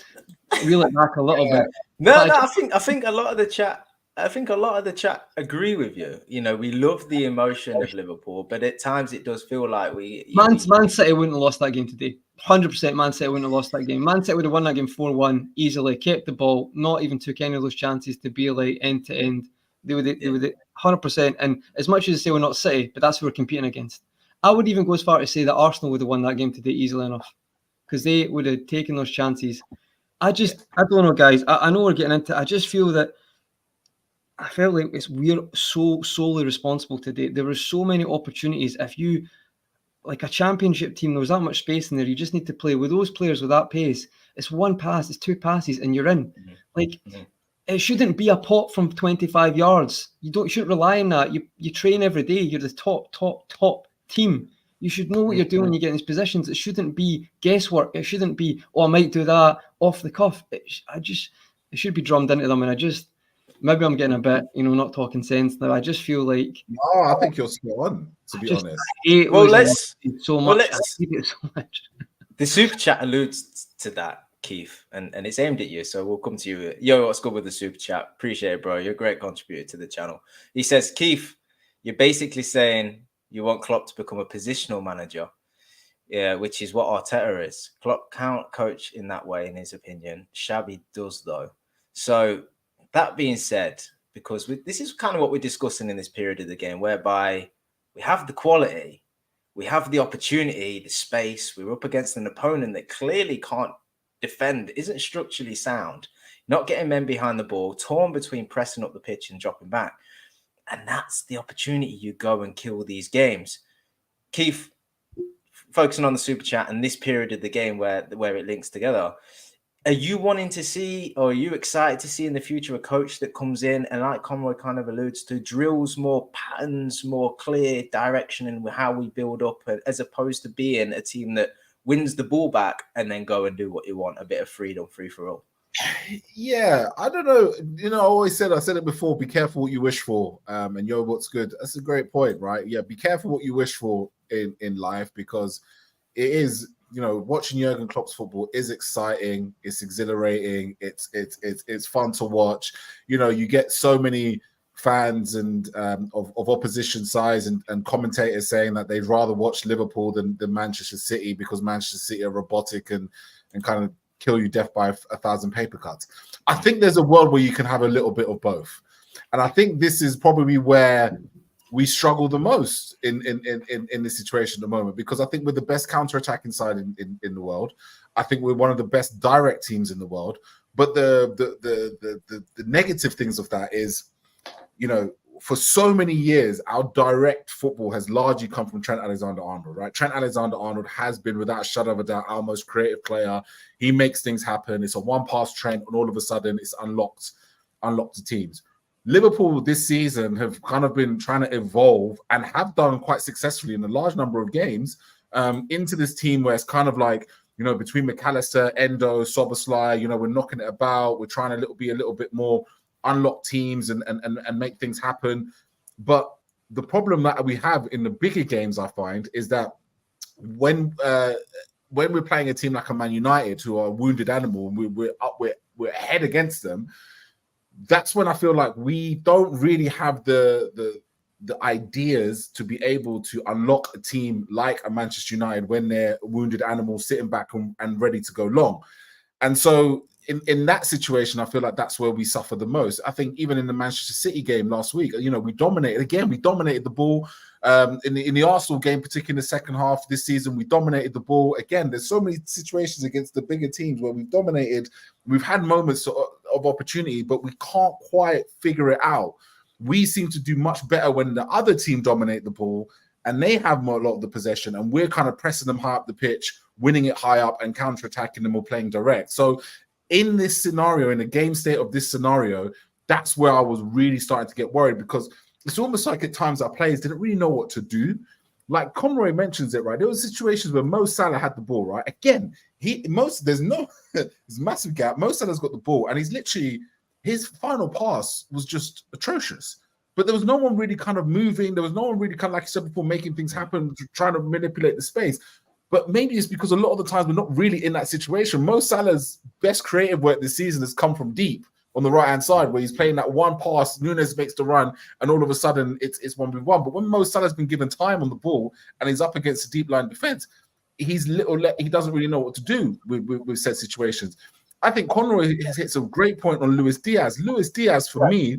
reel it back a little bit. I think a lot of the chat agree with you. You know, we love the emotion of Liverpool, but at times it does feel like Man City wouldn't have lost that game today. 100% Man City wouldn't have lost that game. Man City would have won that game 4-1 easily, kept the ball, not even took any of those chances to be like end to end. They would 100%. And as much as they say we're not City, but that's who we're competing against. I would even go as far to say that Arsenal would have won that game today easily enough, because they would have taken those chances. I don't know, guys. I know we're getting into it. I just feel that I felt like we're so solely responsible today. There were so many opportunities. If you, like a championship team, there was that much space in there. You just need to play with those players with that pace. It's one pass, it's 2 passes, and you're in. It shouldn't be a pot from 25 yards. You shouldn't rely on that. You train every day. You're the top team. You should know what you're doing when you get in these positions. It shouldn't be guesswork. It shouldn't be, oh, I might do that off the cuff. It should be drummed into them. And maybe I'm getting a bit, not talking sense now. I just feel like. No, I think you're spot on, to be honest. Let's so much. The super chat alludes to that, Keith, and it's aimed at you. So we'll come to you. Yo, what's good with the super chat? Appreciate it, bro. You're a great contributor to the channel. He says, Keith, you're basically saying you want Klopp to become a positional manager, which is what Arteta is. Klopp can't coach in that way, in his opinion. Xabi does, though. So that being said, because this is kind of what we're discussing in this period of the game, whereby we have the quality, we have the opportunity, the space. We're up against an opponent that clearly can't defend, isn't structurally sound, not getting men behind the ball, torn between pressing up the pitch and dropping back. And that's the opportunity you go and kill these games. Keith, focusing on the super chat and this period of the game where it links together, are you wanting to see, or are you excited to see in the future a coach that comes in and, like Conroy kind of alludes to, drills more patterns, more clear direction in how we build up, as opposed to being a team that wins the ball back and then go and do what you want, a bit of freedom, free for all? Yeah, I don't know. I said it before, be careful what you wish for. And what's good? That's a great point, right? Yeah, be careful what you wish for in life, because it is, watching Jurgen Klopp's football is exciting, it's exhilarating, it's fun to watch. You get so many fans and of opposition sides and commentators saying that they'd rather watch Liverpool than Manchester City, because Manchester City are robotic and kind of kill you death by 1,000 paper cuts. I think there's a world where you can have a little bit of both. And I think this is probably where we struggle the most in this situation at the moment, because I think we're the best counter-attacking side in the world. I think we're one of the best direct teams in the world. But the negative things of that is, for so many years, our direct football has largely come from Trent Alexander-Arnold, right? Trent Alexander-Arnold has been, without a shadow of a doubt, our most creative player. He makes things happen. It's a one-pass Trent, and all of a sudden, it's unlocked the teams. Liverpool this season have kind of been trying to evolve and have done quite successfully in a large number of games into this team where it's kind of like, between McAllister, Endo, Szoboszlai, we're knocking it about. We're trying to be a little bit more unlock teams and make things happen. But the problem that we have in the bigger games, I find, is that when we're playing a team like a Man United, who are a wounded animal, and we're ahead against them, that's when I feel like we don't really have the ideas to be able to unlock a team like a Manchester United when they're wounded animals sitting back and ready to go long. And so in that situation, I feel like that's where we suffer the most. I think even in the Manchester City game last week, we dominated the ball. In the Arsenal game, particularly in the second half this season, we dominated the ball. Again, there's so many situations against the bigger teams where we've dominated. We've had moments of opportunity, but we can't quite figure it out. We seem to do much better when the other team dominate the ball and they have a lot of the possession, and we're kind of pressing them high up the pitch, winning it high up and counter-attacking them or playing direct. So in this scenario, in the game state of this scenario, that's where I was really starting to get worried, because it's almost like at times our players didn't really know what to do. Like Conroy mentions it, right? There were situations where Mo Salah had the ball, right? Again, there's massive gap. Mo Salah's got the ball, and his final pass was just atrocious. But there was no one really kind of moving. There was no one really kind of, like you said before, making things happen, trying to manipulate the space. But maybe it's because a lot of the times we're not really in that situation. Mo Salah's best creative work this season has come from deep on the right-hand side, where he's playing that one pass, Nunes makes the run, and all of a sudden it's 1v1. But when Mo Salah's been given time on the ball and he's up against a deep line defense, he doesn't really know what to do with said situations. I think Conroy has hit a great point on Luis Diaz. Luis Diaz, for me,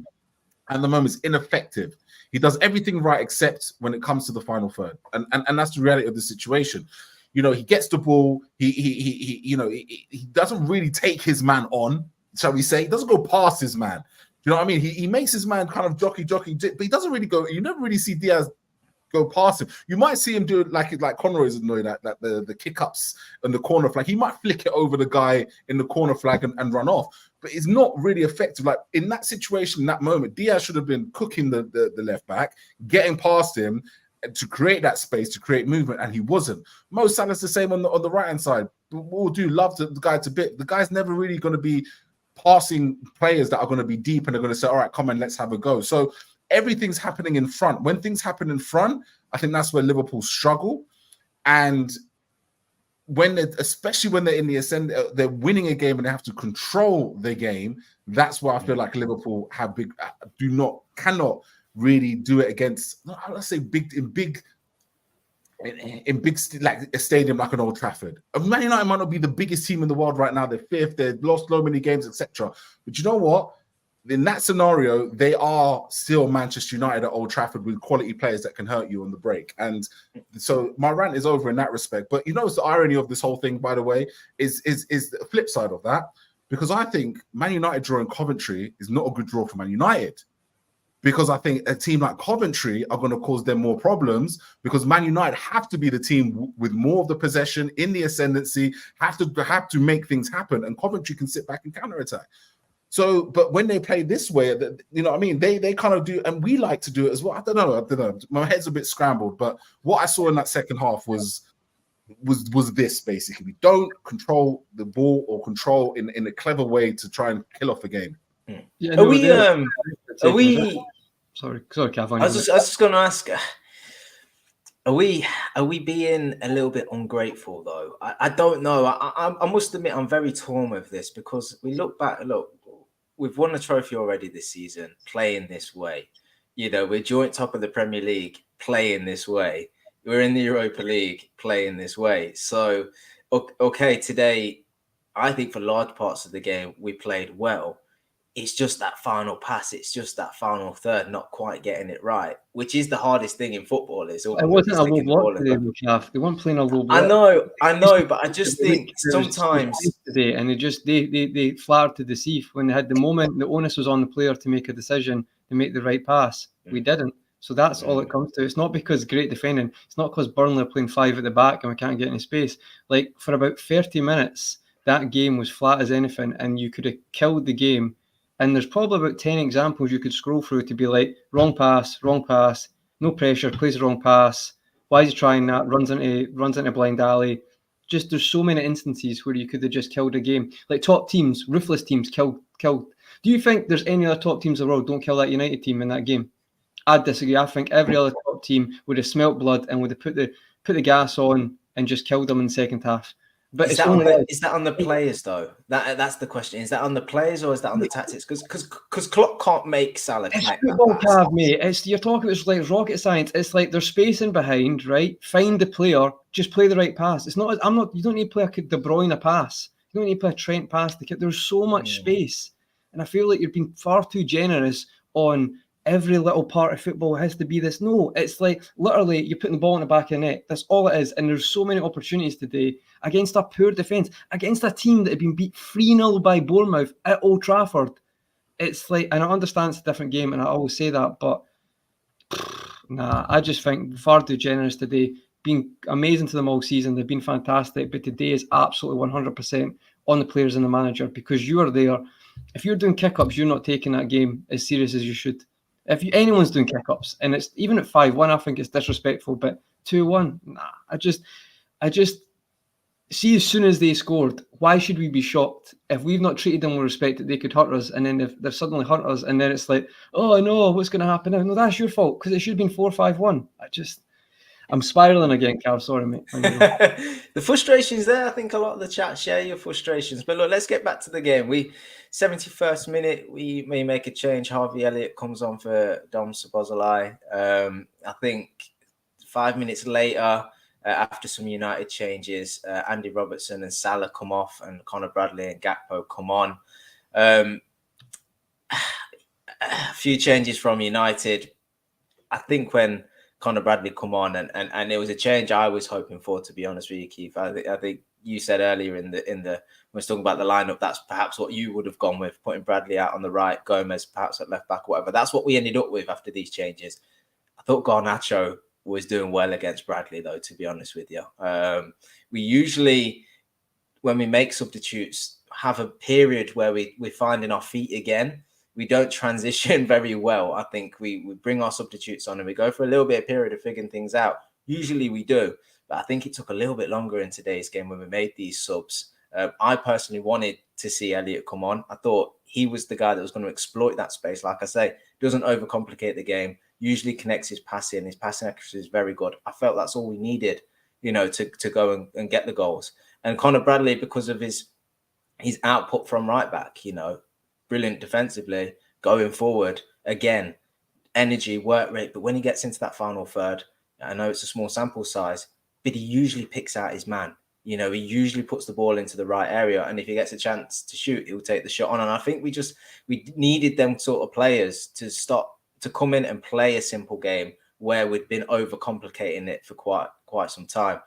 at the moment, is ineffective. He does everything right except when it comes to the final third, and that's the reality of the situation. He gets the ball. He doesn't really take his man on, shall we say? He doesn't go past his man. You know what I mean? He makes his man kind of jockey, but he doesn't really go. You never really see Diaz go past him. You might see him do it like Conroy's annoyed at the kick-ups and the corner flag. He might flick it over the guy in the corner flag and run off, but it's not really effective. Like in that situation, in that moment, Diaz should have been cooking the left back, getting past him to create that space, to create movement, and he wasn't. Mo Salah's the same on the right-hand side. We'll love the guy to bit. The guy's never really going to be passing players that are going to be deep and are going to say, all right, come on, let's have a go. So everything's happening in front. When things happen in front, I think that's where Liverpool struggle. And especially when they're in the ascend, they're winning a game and they have to control the game. That's where I feel like Liverpool cannot really do it against. Let's say big like a stadium like an Old Trafford. Man United might not be the biggest team in the world right now. They're fifth. They've lost so many games, etc. But you know what? In that scenario, they are still Manchester United at Old Trafford with quality players that can hurt you on the break. And so my rant is over in that respect. But it's the irony of this whole thing, by the way, is the flip side of that. Because I think Man United drawing Coventry is not a good draw for Man United. Because I think a team like Coventry are going to cause them more problems, because Man United have to be the team with more of the possession in the ascendancy, have to make things happen, and Coventry can sit back and counterattack. So, but when they play this way, you know what I mean? They kind of do, and we like to do it as well. I don't know. My head's a bit scrambled, but what I saw in that second half was this basically. We don't control the ball or control in a clever way to try and kill off a game. Yeah, Are we? Sorry, Cav. I was just going to ask. Are we being a little bit ungrateful though? I don't know. I must admit I'm very torn with this, because we look back. Look, we've won a trophy already this season, playing this way. We're joint top of the Premier League, playing this way. We're in the Europa League, playing this way. So, okay, today, I think for large parts of the game we played well. It's just that final pass. It's just that final third, not quite getting it right, which is the hardest thing in football. It wasn't a low block today, they weren't playing a low block. I know, but I just think sometimes today, and they flattered to deceive when they had the moment. The onus was on the player to make a decision to make the right pass. We didn't. So that's all it comes to. It's not because great defending. It's not because Burnley are playing 5 at the back and we can't get any space. Like for about 30 minutes, that game was flat as anything, and you could have killed the game And there's probably about 10 examples you could scroll through to be like, wrong pass, no pressure, plays the wrong pass. Why is he trying that? Runs into blind alley. Just there's so many instances where you could have just killed a game. Like top teams, ruthless teams killed. Do you think there's any other top teams in the world don't kill that United team in that game? I disagree. I think every other top team would have smelt blood and would have put the gas on and just killed them in the second half. But is that on the players though? That's the question. Is that on the players or is that on the tactics? Because Klopp can't make Salah connect that pass. Mate. You're talking about like rocket science. It's like there's spacing behind, right? Find the player, just play the right pass. It's not. You don't need to play a De Bruyne pass. You don't need to play a Trent pass. There's so much space, and I feel like you're being far too generous on every little part of football has to be this. No, it's like literally you're putting the ball in the back of the net. That's all it is. And there's so many opportunities today against a poor defence, against a team that had been beat 3-0 by Bournemouth at Old Trafford. It's like, and I understand it's a different game, and I always say that, but nah, I just think far too generous today. Been amazing to them all season. They've been fantastic, but today is absolutely 100% on the players and the manager because you are there. If you're doing kick-ups, you're not taking that game as serious as you should. If anyone's doing kick-ups, and it's even at 5-1, I think it's disrespectful, but 2-1, nah. I just see as soon as they scored, why should we be shocked if we've not treated them with respect that they could hurt us, and then if they've suddenly hurt us, and then it's like, oh no, what's going to happen now? No, that's your fault, because it should have been 4-5-1. I'm spiraling again, Carl. Sorry, mate. The frustration's there. I think a lot of the chat share your frustrations. But look, let's get back to the game. 71st minute, we may make a change. Harvey Elliott comes on for Dom Szoboszlai. I think 5 minutes later, after some United changes, Andy Robertson and Salah come off, and Conor Bradley and Gakpo come on. A few changes from United. I think when Conor Bradley come on, and it was a change I was hoping for, to be honest with you, Keith. I think you said earlier in the when we were talking about the lineup, that's perhaps what you would have gone with, putting Bradley out on the right, Gomez perhaps at left back, whatever. That's what we ended up with after these changes. I thought Garnacho was doing well against Bradley, though, to be honest with you. We usually, when we make substitutes, have a period where we're finding our feet again. We don't transition very well. I think we bring our substitutes on and we go for a little bit of period of figuring things out. Usually we do, but I think it took a little bit longer in today's game when we made these subs. I personally wanted to see Elliott come on. I thought he was the guy that was going to exploit that space. Like I say, doesn't overcomplicate the game, usually connects his passing. His passing accuracy is very good. I felt that's all we needed, to go and get the goals. And Conor Bradley, because of his output from right back, brilliant defensively, going forward, again, energy, work rate. But when he gets into that final third, I know it's a small sample size, but he usually picks out his man. He usually puts the ball into the right area. And if he gets a chance to shoot, he'll take the shot on. And I think we needed them sort of players to come in and play a simple game where we'd been overcomplicating it for quite some time.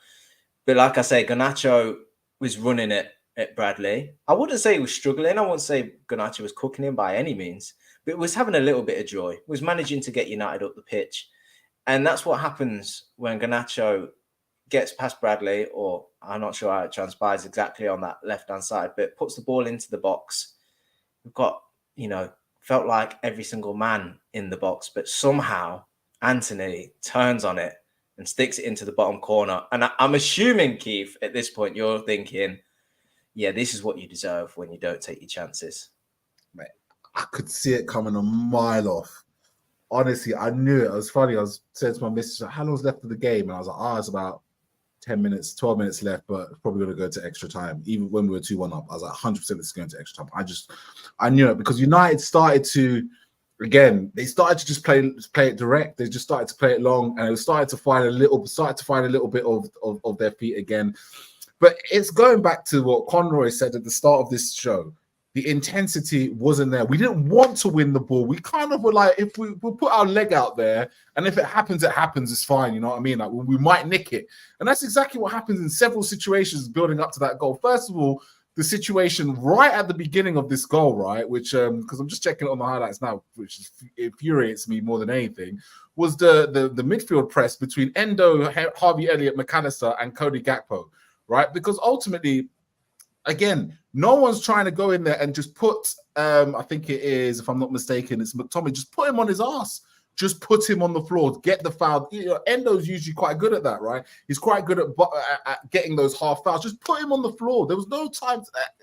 But like I say, Garnacho was running it at Bradley. I wouldn't say he was struggling. I wouldn't say Garnacho was cooking him by any means, but was having a little bit of joy, was managing to get United up the pitch. And that's what happens when Garnacho gets past Bradley, or I'm not sure how it transpires exactly on that left-hand side, but puts the ball into the box. We've got, felt like every single man in the box, but somehow Anthony turns on it and sticks it into the bottom corner. And I'm assuming, Keith, at this point, you're thinking, yeah, this is what you deserve when you don't take your chances. Mate, I could see it coming a mile off. Honestly, I knew it. It was funny. I was saying to my missus, how long's left of the game? And I was like, it's about 10 minutes, 12 minutes left, but it's probably going to go to extra time. Even when we were 2-1 up, I was like, 100% it's going to extra time. I knew it because United started to, again, they started to just play it direct. They just started to play it long, and it started to find a little bit of their feet again. But it's going back to what Conroy said at the start of this show. The intensity wasn't there. We didn't want to win the ball. We kind of were like, if we'll put our leg out there, and if it happens, it's fine. You know what I mean? Like, we might nick it. And that's exactly what happens in several situations building up to that goal. First of all, the situation right at the beginning of this goal, right, which, because I'm just checking it on the highlights now, which infuriates me more than anything, was the midfield press between Endo, Harvey Elliott, McAllister, and Cody Gakpo. Right, because ultimately, again, no one's trying to go in there and just put, I think it is, if I'm not mistaken, it's McTominay, just put him on his ass. Just put him on the floor, get the foul. You know, Endo's usually quite good at that, right? He's quite good at getting those half fouls. Just put him on the floor. There was no time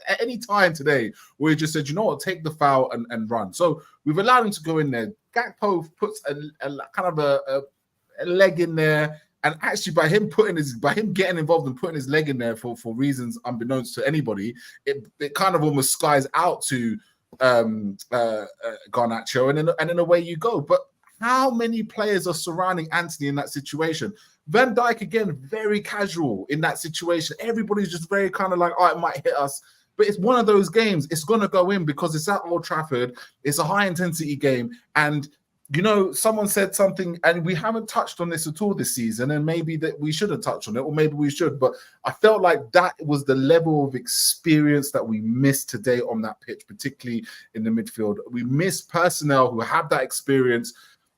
at any time today where he just said, you know what, take the foul and run. So we've allowed him to go in there. Gakpo puts a kind of a leg in there. And actually, by him getting involved and putting his leg in there for reasons unbeknownst to anybody, it kind of almost skies out to Garnacho, and in away you go. But how many players are surrounding Anthony in that situation? Van Dijk, again, very casual in that situation. Everybody's just very kind of like, oh, it might hit us. But it's one of those games. It's going to go in because it's at Old Trafford. It's a high-intensity game. And, you know, someone said something, and we haven't touched on this at all this season, and maybe that we shouldn't touch on it, or maybe we should. But I felt like that was the level of experience that we missed today on that pitch, particularly in the midfield. We missed personnel who have that experience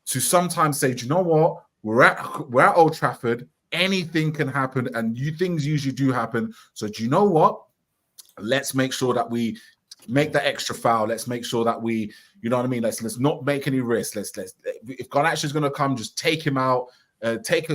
to sometimes say, do you know what? We're at Old Trafford. Anything can happen, and things usually do happen. So do you know what? Let's make sure that we make that extra foul. Let's make sure that we, you know what I mean? Let's not make any risks. If Garnacho is going to come, just take him out.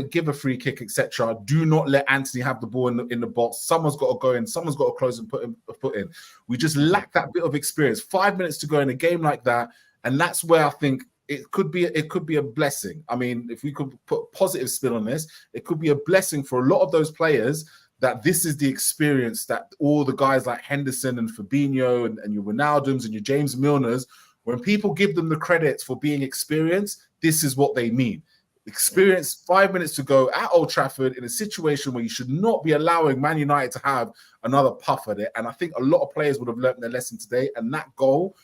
Give a free kick, etc. Do not let Anthony have the ball in the box. Someone's got to go in. Someone's got to close and put in. We just lack that bit of experience. 5 minutes to go in a game like that, and that's where I think it could be a blessing. I mean, if we could put a positive spin on this, it could be a blessing for a lot of those players that this is the experience that all the guys like Henderson and Fabinho and your Wijnaldums and your James Milners, when people give them the credits for being experienced, this is what they mean. Experience. 5 minutes to go at Old Trafford in a situation where you should not be allowing Man United to have another puff at it. And I think a lot of players would have learned their lesson today. And that goal,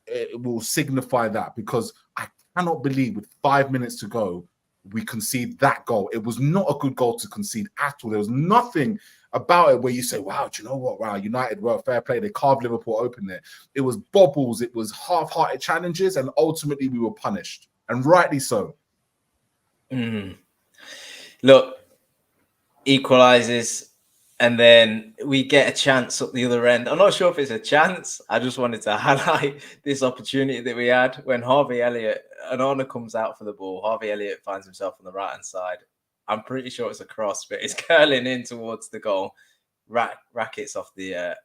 it will signify that, because I cannot believe with 5 minutes to go, we concede that goal. It was not a good goal to concede at all. There was nothing about it where you say, wow, do you know what? Wow, United were fair play. They carved Liverpool open there. It was bobbles. It was half-hearted challenges. And ultimately we were punished, and rightly so. Look, equalizes, and then we get a chance up the other end. I'm not sure if it's a chance. I just wanted to highlight this opportunity that we had when Harvey Elliott, Onana comes out for the ball. Harvey Elliott finds himself on the right-hand side. I'm pretty sure it's a cross, but it's curling in towards the goal. Rackets off the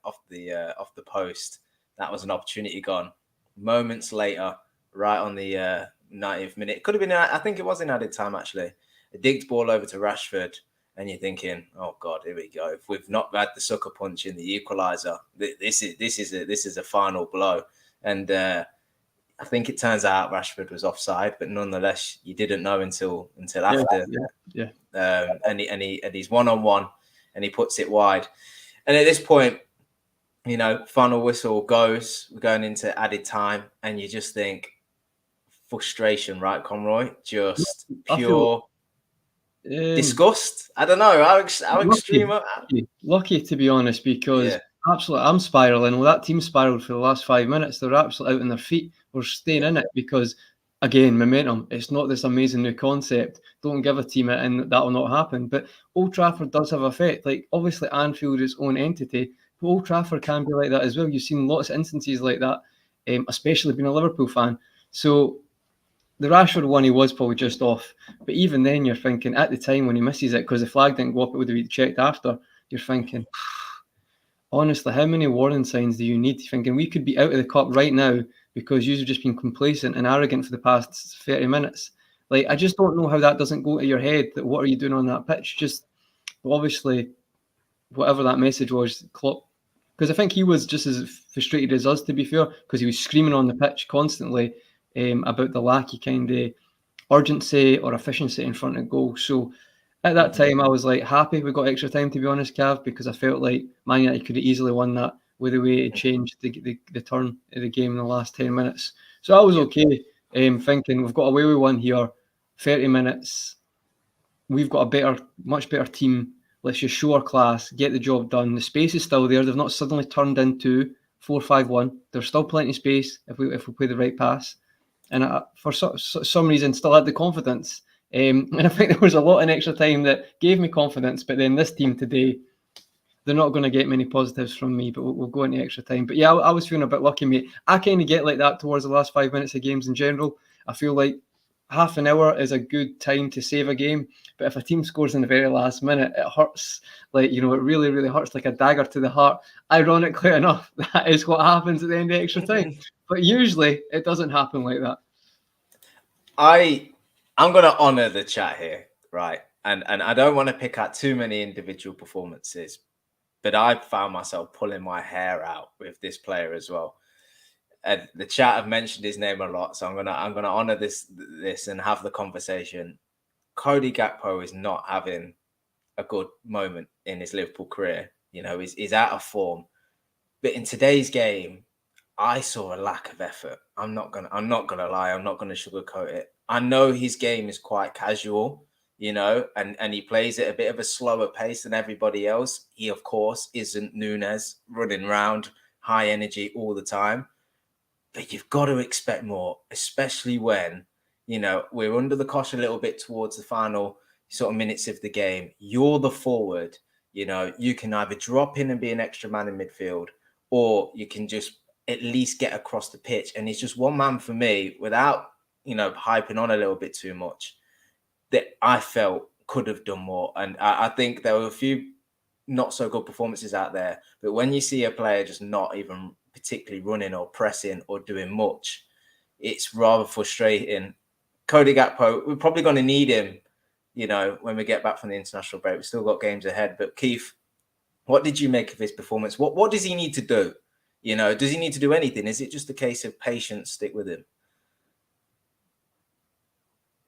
post. That was an opportunity gone. Moments later, right on the 90th minute. It could have been, I think it was in added time actually. A digged ball over to Rashford. And you're thinking, oh God, here we go. If we've not had the sucker punch in the equalizer, this is a final blow. And I think it turns out Rashford was offside, but nonetheless, you didn't know until after. Yeah. And he's 1-on-1, and he puts it wide. And at this point, you know, final whistle goes. We're going into added time, and you just think frustration, right, Conroy? Just pure. Disgust. I don't know how extreme. Lucky, to be honest, because absolutely, I'm spiraling. Well, that team spiraled for the last 5 minutes. They're absolutely out on their feet. We're staying in it because, again, momentum. It's not this amazing new concept. Don't give a team it, and that will not happen. But Old Trafford does have effect. Like, obviously, Anfield is its own entity, but Old Trafford can be like that as well. You've seen lots of instances like that, especially being a Liverpool fan. So the Rashford one, he was probably just off. But even then, you're thinking, at the time when he misses it, because the flag didn't go up, it would have been checked after, you're thinking, honestly, how many warning signs do you need? Thinking we could be out of the cup right now because you've just been complacent and arrogant for the past 30 minutes. Like, I just don't know how that doesn't go to your head, that what are you doing on that pitch? Just, obviously, whatever that message was, Klopp, because I think he was just as frustrated as us, to be fair, because he was screaming on the pitch constantly about the lack of kind of urgency or efficiency in front of goal. So at that time, I was like happy we got extra time, to be honest, Cav, because I felt like Man United could have easily won that with the way it changed the turn of the game in the last 10 minutes. So I was okay, thinking we've got away with one here, 30 minutes. We've got a much better team. Let's just show our class, get the job done. The space is still there. They've not suddenly turned into 4-5-1. There's still plenty of space if we play the right pass. And for some reason, still had the confidence. And I think there was a lot in extra time that gave me confidence. But then this team today, they're not going to get many positives from me, but we'll go into extra time. But yeah, I was feeling a bit lucky, mate. I kind of get like that towards the last 5 minutes of games in general. I feel like half an hour is a good time to save a game. But if a team scores in the very last minute, it hurts. Like, it really, really hurts like a dagger to the heart. Ironically enough, that is what happens at the end of extra time. But usually it doesn't happen like that. I'm going to honour the chat here, right? And I don't want to pick out too many individual performances, but I found myself pulling my hair out with this player as well. And the chat have mentioned his name a lot, so I'm gonna honour this and have the conversation. Cody Gakpo is not having a good moment in his Liverpool career. He's out of form. But in today's game, I saw a lack of effort. I'm not gonna lie. I'm not gonna sugarcoat it. I know his game is quite casual, and he plays at a bit of a slower pace than everybody else. He, of course, isn't Núñez running around high energy all the time. But you've got to expect more, especially when, we're under the cosh a little bit towards the final sort of minutes of the game. You're the forward. You can either drop in and be an extra man in midfield, or you can just at least get across the pitch. And it's just one man for me, without, hyping on a little bit too much, that I felt could have done more. And I think there were a few not so good performances out there. But when you see a player just not even particularly running or pressing or doing much, it's rather frustrating. Cody Gakpo, we're probably going to need him, when we get back from the international break. We've still got games ahead. But Keith, what did you make of his performance? What does he need to do? Does he need to do anything? Is it just a case of patience, stick with him?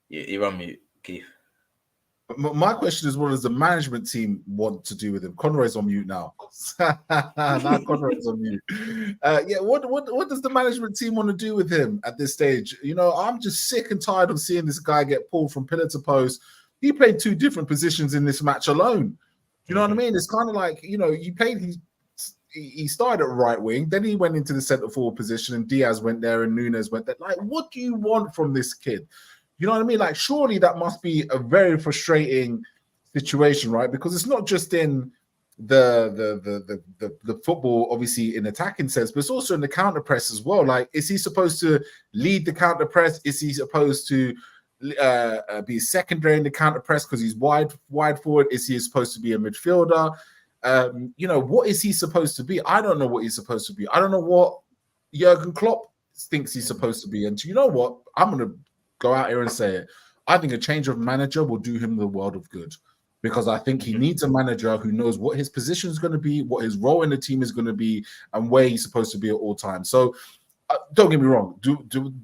You're on mute, Keith. My question is, what does the management team want to do with him? Conroy's on mute now. Now Conroy's on mute. What does the management team want to do with him at this stage? I'm just sick and tired of seeing this guy get pulled from pillar to post. He played 2 different positions in this match alone. You know what I mean? It's kind of like, he started at right wing, then he went into the centre forward position, and Diaz went there and Núñez went there. Like, what do you want from this kid? You know what I mean? Like, surely that must be a very frustrating situation, right? Because it's not just in the football, obviously in attacking sense, but it's also in the counter press as well. Like, is he supposed to lead the counter press? Is he supposed to be secondary in the counter press because he's wide forward? Is he supposed to be a midfielder? What is he supposed to be? I don't know what he's supposed to be. I don't know what Jurgen Klopp thinks he's supposed to be. And you know what? I'm going to go out here and say it. I think a change of manager will do him the world of good, because I think he needs a manager who knows what his position is going to be, what his role in the team is going to be, and where he's supposed to be at all times. So don't get me wrong.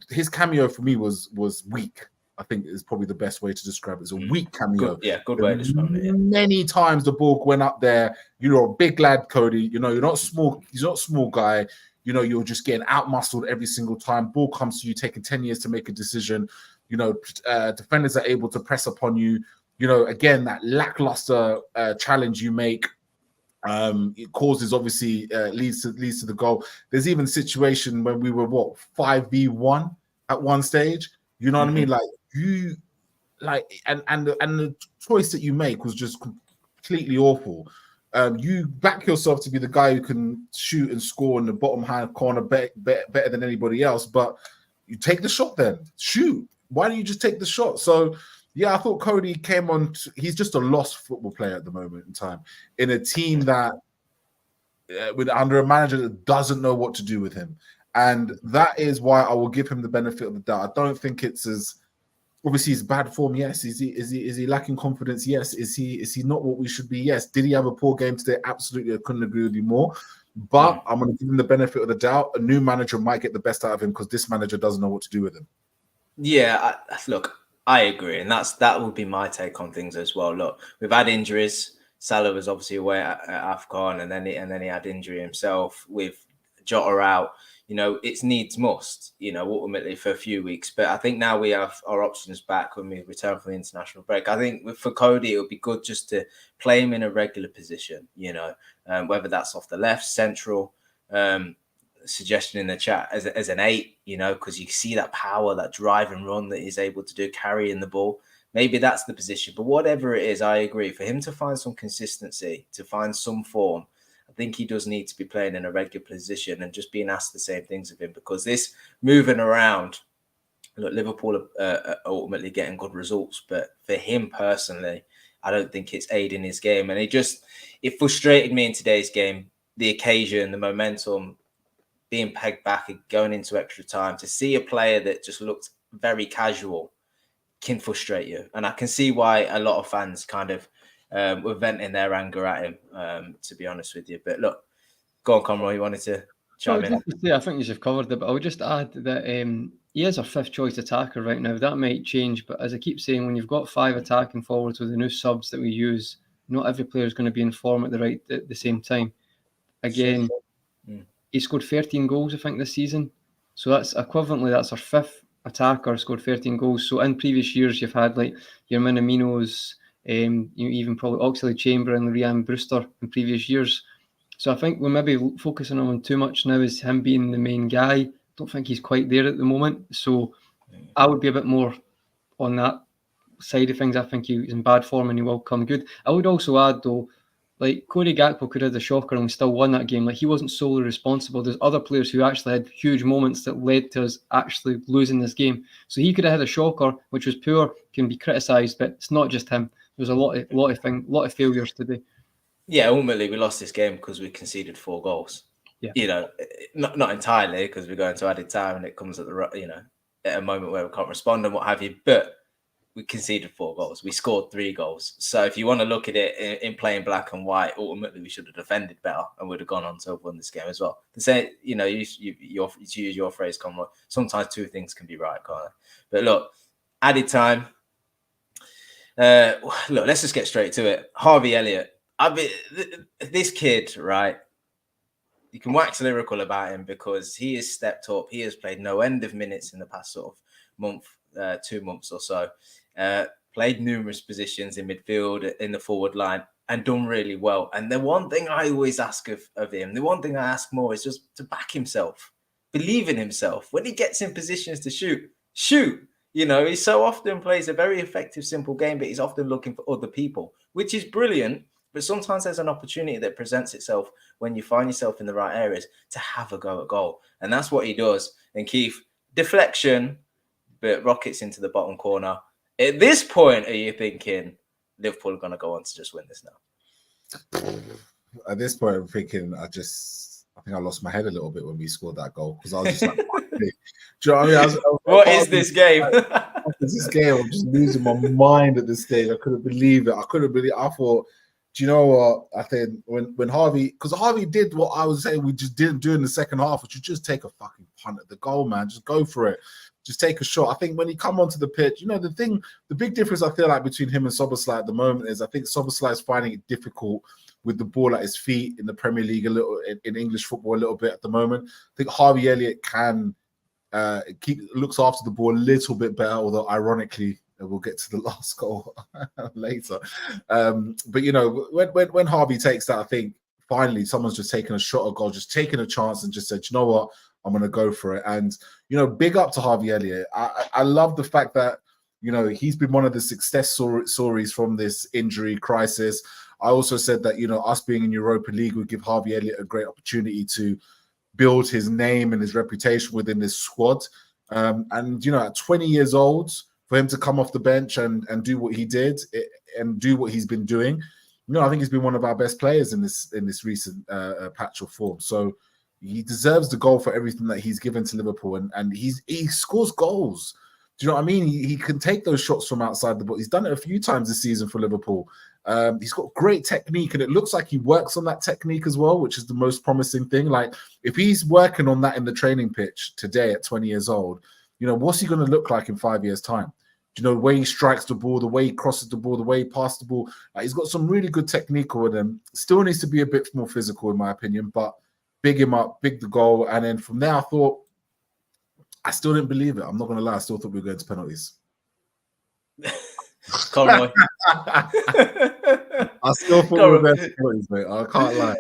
His cameo for me was weak. I think is probably the best way to describe it. It's a weak cameo. Good way to describe it. Yeah. Many times the ball went up there. You're a big lad, Cody. You're not small. He's not a small guy. You're just getting out-muscled every single time. Ball comes to you, taking 10 years to make a decision. Defenders are able to press upon you. Again, that lackluster challenge you make, it causes, obviously, leads to the goal. There's even a situation when we were 5v1 at one stage. You know what I mean? And the choice that you make was just completely awful. You back yourself to be the guy who can shoot and score in the bottom hand corner better than anybody else, but you take the shot then. Shoot. Why don't you just take the shot? So, yeah, I thought Cody came on. He's just a lost football player at the moment in time in a team that, under a manager that doesn't know what to do with him. And that is why I will give him the benefit of the doubt. I don't think it's as... Obviously, he's bad form. Yes. Is he lacking confidence? Yes. Is he not what we should be? Yes. Did he have a poor game today? Absolutely. I couldn't agree with you more. But I'm going to give him the benefit of the doubt. A new manager might get the best out of him because this manager doesn't know what to do with him. Yeah. Look, I agree, and that would be my take on things as well. Look, we've had injuries. Salah was obviously away at AFCON, and then he had injury himself. With Jota out, it's needs must, ultimately for a few weeks. But I think now we have our options back when we return from the international break. I think for Cody, it would be good just to play him in a regular position, whether that's off the left, central, suggestion in the chat as an 8, because you see that power, that drive and run that he's able to do, carrying the ball. maybe that's the position. But whatever it is, I agree. For him to find some consistency, to find some form, I think he does need to be playing in a regular position and just being asked the same things of him, because this moving around, look, Liverpool are ultimately getting good results, but for him personally, I don't think it's aiding his game. And it frustrated me in today's game, the occasion, the momentum, being pegged back and going into extra time, to see a player that just looked very casual can frustrate you. And I can see why a lot of fans kind of were venting their anger at him, to be honest with you. But look, go on, Conroy, you wanted to chime in? I think you've covered it, but I would just add that he is our 5th choice attacker right now. That might change, but as I keep saying, when you've got 5 attacking forwards with the new subs that we use, not every player is going to be in form at the same time. Again, he scored 13 goals, I think, this season. So that's equivalently, that's our 5th attacker scored 13 goals. So in previous years, you've had like your Minaminos, even probably Oxlade-Chamberlain, Ryan Brewster in previous years. So I think we're maybe focusing on him too much now as him being the main guy. Don't think he's quite there at the moment. So I would be a bit more on that side of things. I think he's in bad form and he will come good. I would also add, though, like Cody Gakpo could have had a shocker and still won that game. Like, he wasn't solely responsible. There's other players who actually had huge moments that led to us actually losing this game. So he could have had a shocker, which was poor, can be criticised, but it's not just him. There's a lot of failures today. Yeah, ultimately we lost this game because we conceded 4 goals. Yeah. You know, not entirely, because we're going to added time and it comes at at a moment where we can't respond and what have you. But we conceded 4 goals. We scored 3 goals. So if you want to look at it in plain black and white, ultimately we should have defended better and would have gone on to have won this game as well. To say, you use your phrase, Conroy, sometimes 2 things can be right, can't they? But look, added time. Look, let's just get straight to it. Harvey Elliott. This kid, right? You can wax lyrical about him because he has stepped up. He has played no end of minutes in the past sort of month, 2 months or so. Played numerous positions in midfield, in the forward line, and done really well. And the one thing I always ask of him, the one thing I ask more, is just to back himself, believe in himself. When he gets in positions to shoot. You know, he so often plays a very effective, simple game, but he's often looking for other people, which is brilliant. But sometimes there's an opportunity that presents itself when you find yourself in the right areas to have a go at goal. And that's what he does. And Keith, deflection, but rockets into the bottom corner. At this point, are you thinking Liverpool are going to go on to just win this now? At this point, I'm thinking I think I lost my head a little bit when we scored that goal, because I was just like, do you know what I mean? What is this game? What is this game? I'm just losing my mind at this stage. I couldn't believe it. I thought, do you know what? I think when Harvey, because Harvey did what I was saying we just didn't do in the second half, which was just take a fucking punt at the goal, man. Just go for it. Just take a shot. I think when he come onto the pitch, the big difference I feel like between him and Szoboszlai at the moment is I think Szoboszlai is finding it difficult with the ball at his feet in the Premier League, a little in English football a little bit at the moment. I think Harvey Elliott can looks after the ball a little bit better, although ironically we'll get to the last goal later. But when Harvey takes that, I think finally someone's just taken a shot at goal, just taken a chance and just said, you know what, I'm going to go for it. And, big up to Harvey Elliott. I love the fact that, he's been one of the success stories from this injury crisis. I also said that, us being in Europa League would give Harvey Elliott a great opportunity to build his name and his reputation within this squad. At 20 years old, for him to come off the bench and do what he did and do what he's been doing, I think he's been one of our best players in this recent patch of form. So he deserves the goal for everything that he's given to Liverpool, and he scores goals. Do you know what I mean? He can take those shots from outside the box. He's done it a few times this season for Liverpool. He's got great technique, and it looks like he works on that technique as well, which is the most promising thing. Like, if he's working on that in the training pitch today at 20 years old, what's he going to look like in 5 years' time? The way he strikes the ball, the way he crosses the ball, the way he passes the ball. He's got some really good technique with him. Still needs to be a bit more physical, in my opinion, but big him up, big the goal. And then from there, I still didn't believe it. I'm not going to lie. I still thought we were going to penalties. Conroy. I still thought we were going to penalties, mate. I can't lie.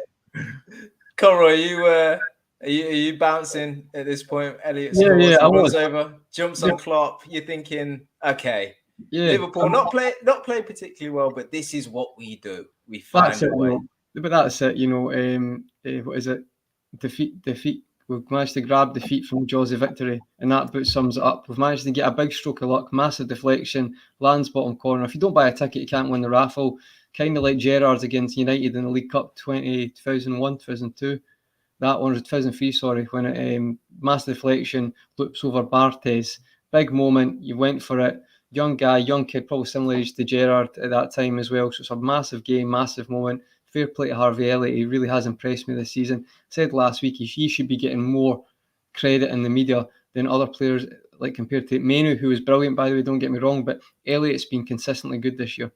Conroy, are you bouncing at this point? Elliott scores, runs over, jumps on Klopp. You're thinking, okay, Yeah, Liverpool not play particularly well, but this is what we do. We find a way. But that's it, what is it? Defeat. We've managed to grab defeat from the jaws of victory, and that sums it up. We've managed to get a big stroke of luck, massive deflection, lands bottom corner. If you don't buy a ticket, you can't win the raffle. Kind of like Gerrard's against United in the League Cup 2001, 2002. That one was 2003, sorry, when it massive deflection, loops over Barthez. Big moment, you went for it. Young guy, young kid, probably similar age to Gerrard at that time as well. So it's a massive game, massive moment. Fair play to Harvey Elliott. He really has impressed me this season. I said last week he should be getting more credit in the media than other players, like compared to Manu, who was brilliant, by the way, don't get me wrong, but Elliott's been consistently good this year.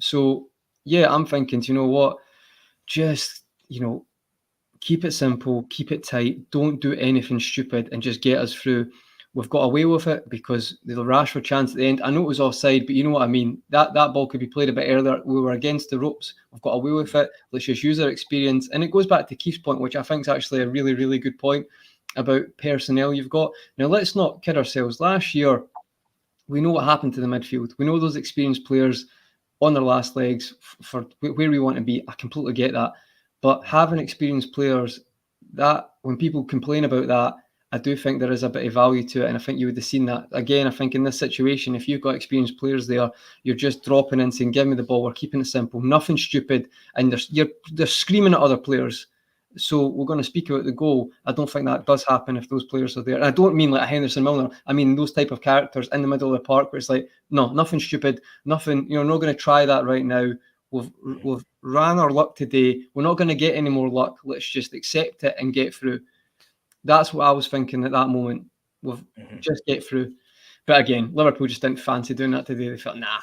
So, yeah, I'm thinking, you know what? Just, keep it simple, keep it tight, don't do anything stupid and just get us through. We've got away with it because the Rashford chance at the end, I know it was offside, but you know what I mean? That ball could be played a bit earlier. We were against the ropes. We've got away with it. Let's just use our experience. And it goes back to Keith's point, which I think is actually a really, really good point about personnel you've got. Now, let's not kid ourselves. Last year, we know what happened to the midfield. We know those experienced players on their last legs for where we want to be. I completely get that. But having experienced players, that when people complain about that, I do think there is a bit of value to it. And I think you would have seen that. Again, I think in this situation, if you've got experienced players there, you're just dropping in saying, give me the ball. We're keeping it simple. Nothing stupid. And they're screaming at other players. So we're going to speak about the goal. I don't think that does happen if those players are there. And I don't mean like Henderson Milner. I mean those type of characters in the middle of the park where it's like, no, nothing stupid. Nothing, not going to try that right now. We've ran our luck today. We're not going to get any more luck. Let's just accept it and get through. That's what I was thinking at that moment. We'll just get through. But again, Liverpool just didn't fancy doing that today. They felt, nah,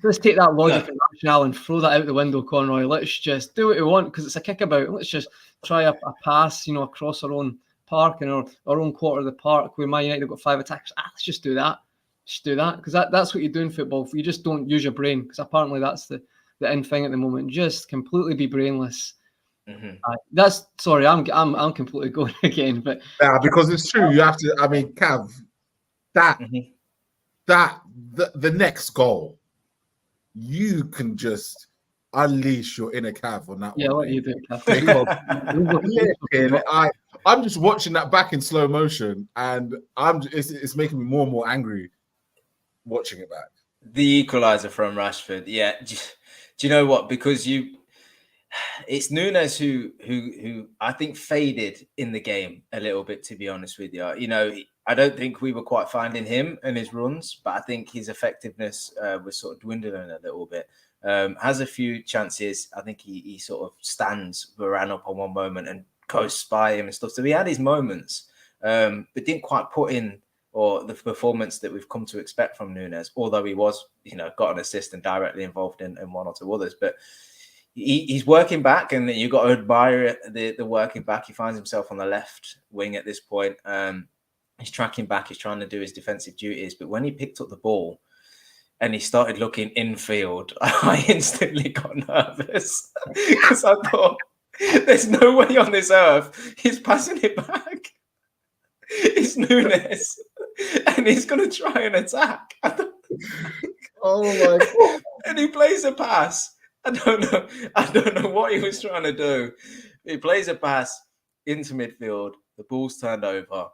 let's take that logic and rationale and throw that out the window, Conroy. Let's just do what we want because it's a kickabout. Let's just try a pass, across our own park and our own quarter of the park where Man United have got 5 attacks. Let's just do that. Just do that because that's what you do in football. You just don't use your brain because apparently that's the in thing at the moment. Just completely be brainless. I'm completely going again, but because it's true. You have to. I mean, Cav, the next goal, you can just unleash your inner Cav on that one. Yeah, what you do, Cav? I'm just watching that back in slow motion, and it's making me more and more angry watching it back. The equalizer from Rashford, yeah. Do you know what? Because it's Núñez who I think faded in the game a little bit, to be honest with you. I don't think we were quite finding him and his runs, but I think his effectiveness was sort of dwindling a little bit. Has a few chances. I think he sort of stands Varane up on one moment and goes by him and stuff. So he had his moments, but didn't quite put in the performance that we've come to expect from Núñez, although he was, got an assist and directly involved in one or two others. But he's working back, and you've got to admire the working back. He finds himself on the left wing at this point. He's tracking back. He's trying to do his defensive duties. But when he picked up the ball and he started looking infield, I instantly got nervous because I thought, there's no way on this earth he's passing it back. It's Núñez, and he's going to try and attack. Oh my God. And he plays a pass. I don't know what he was trying to do. He plays a pass into midfield. The ball's turned over.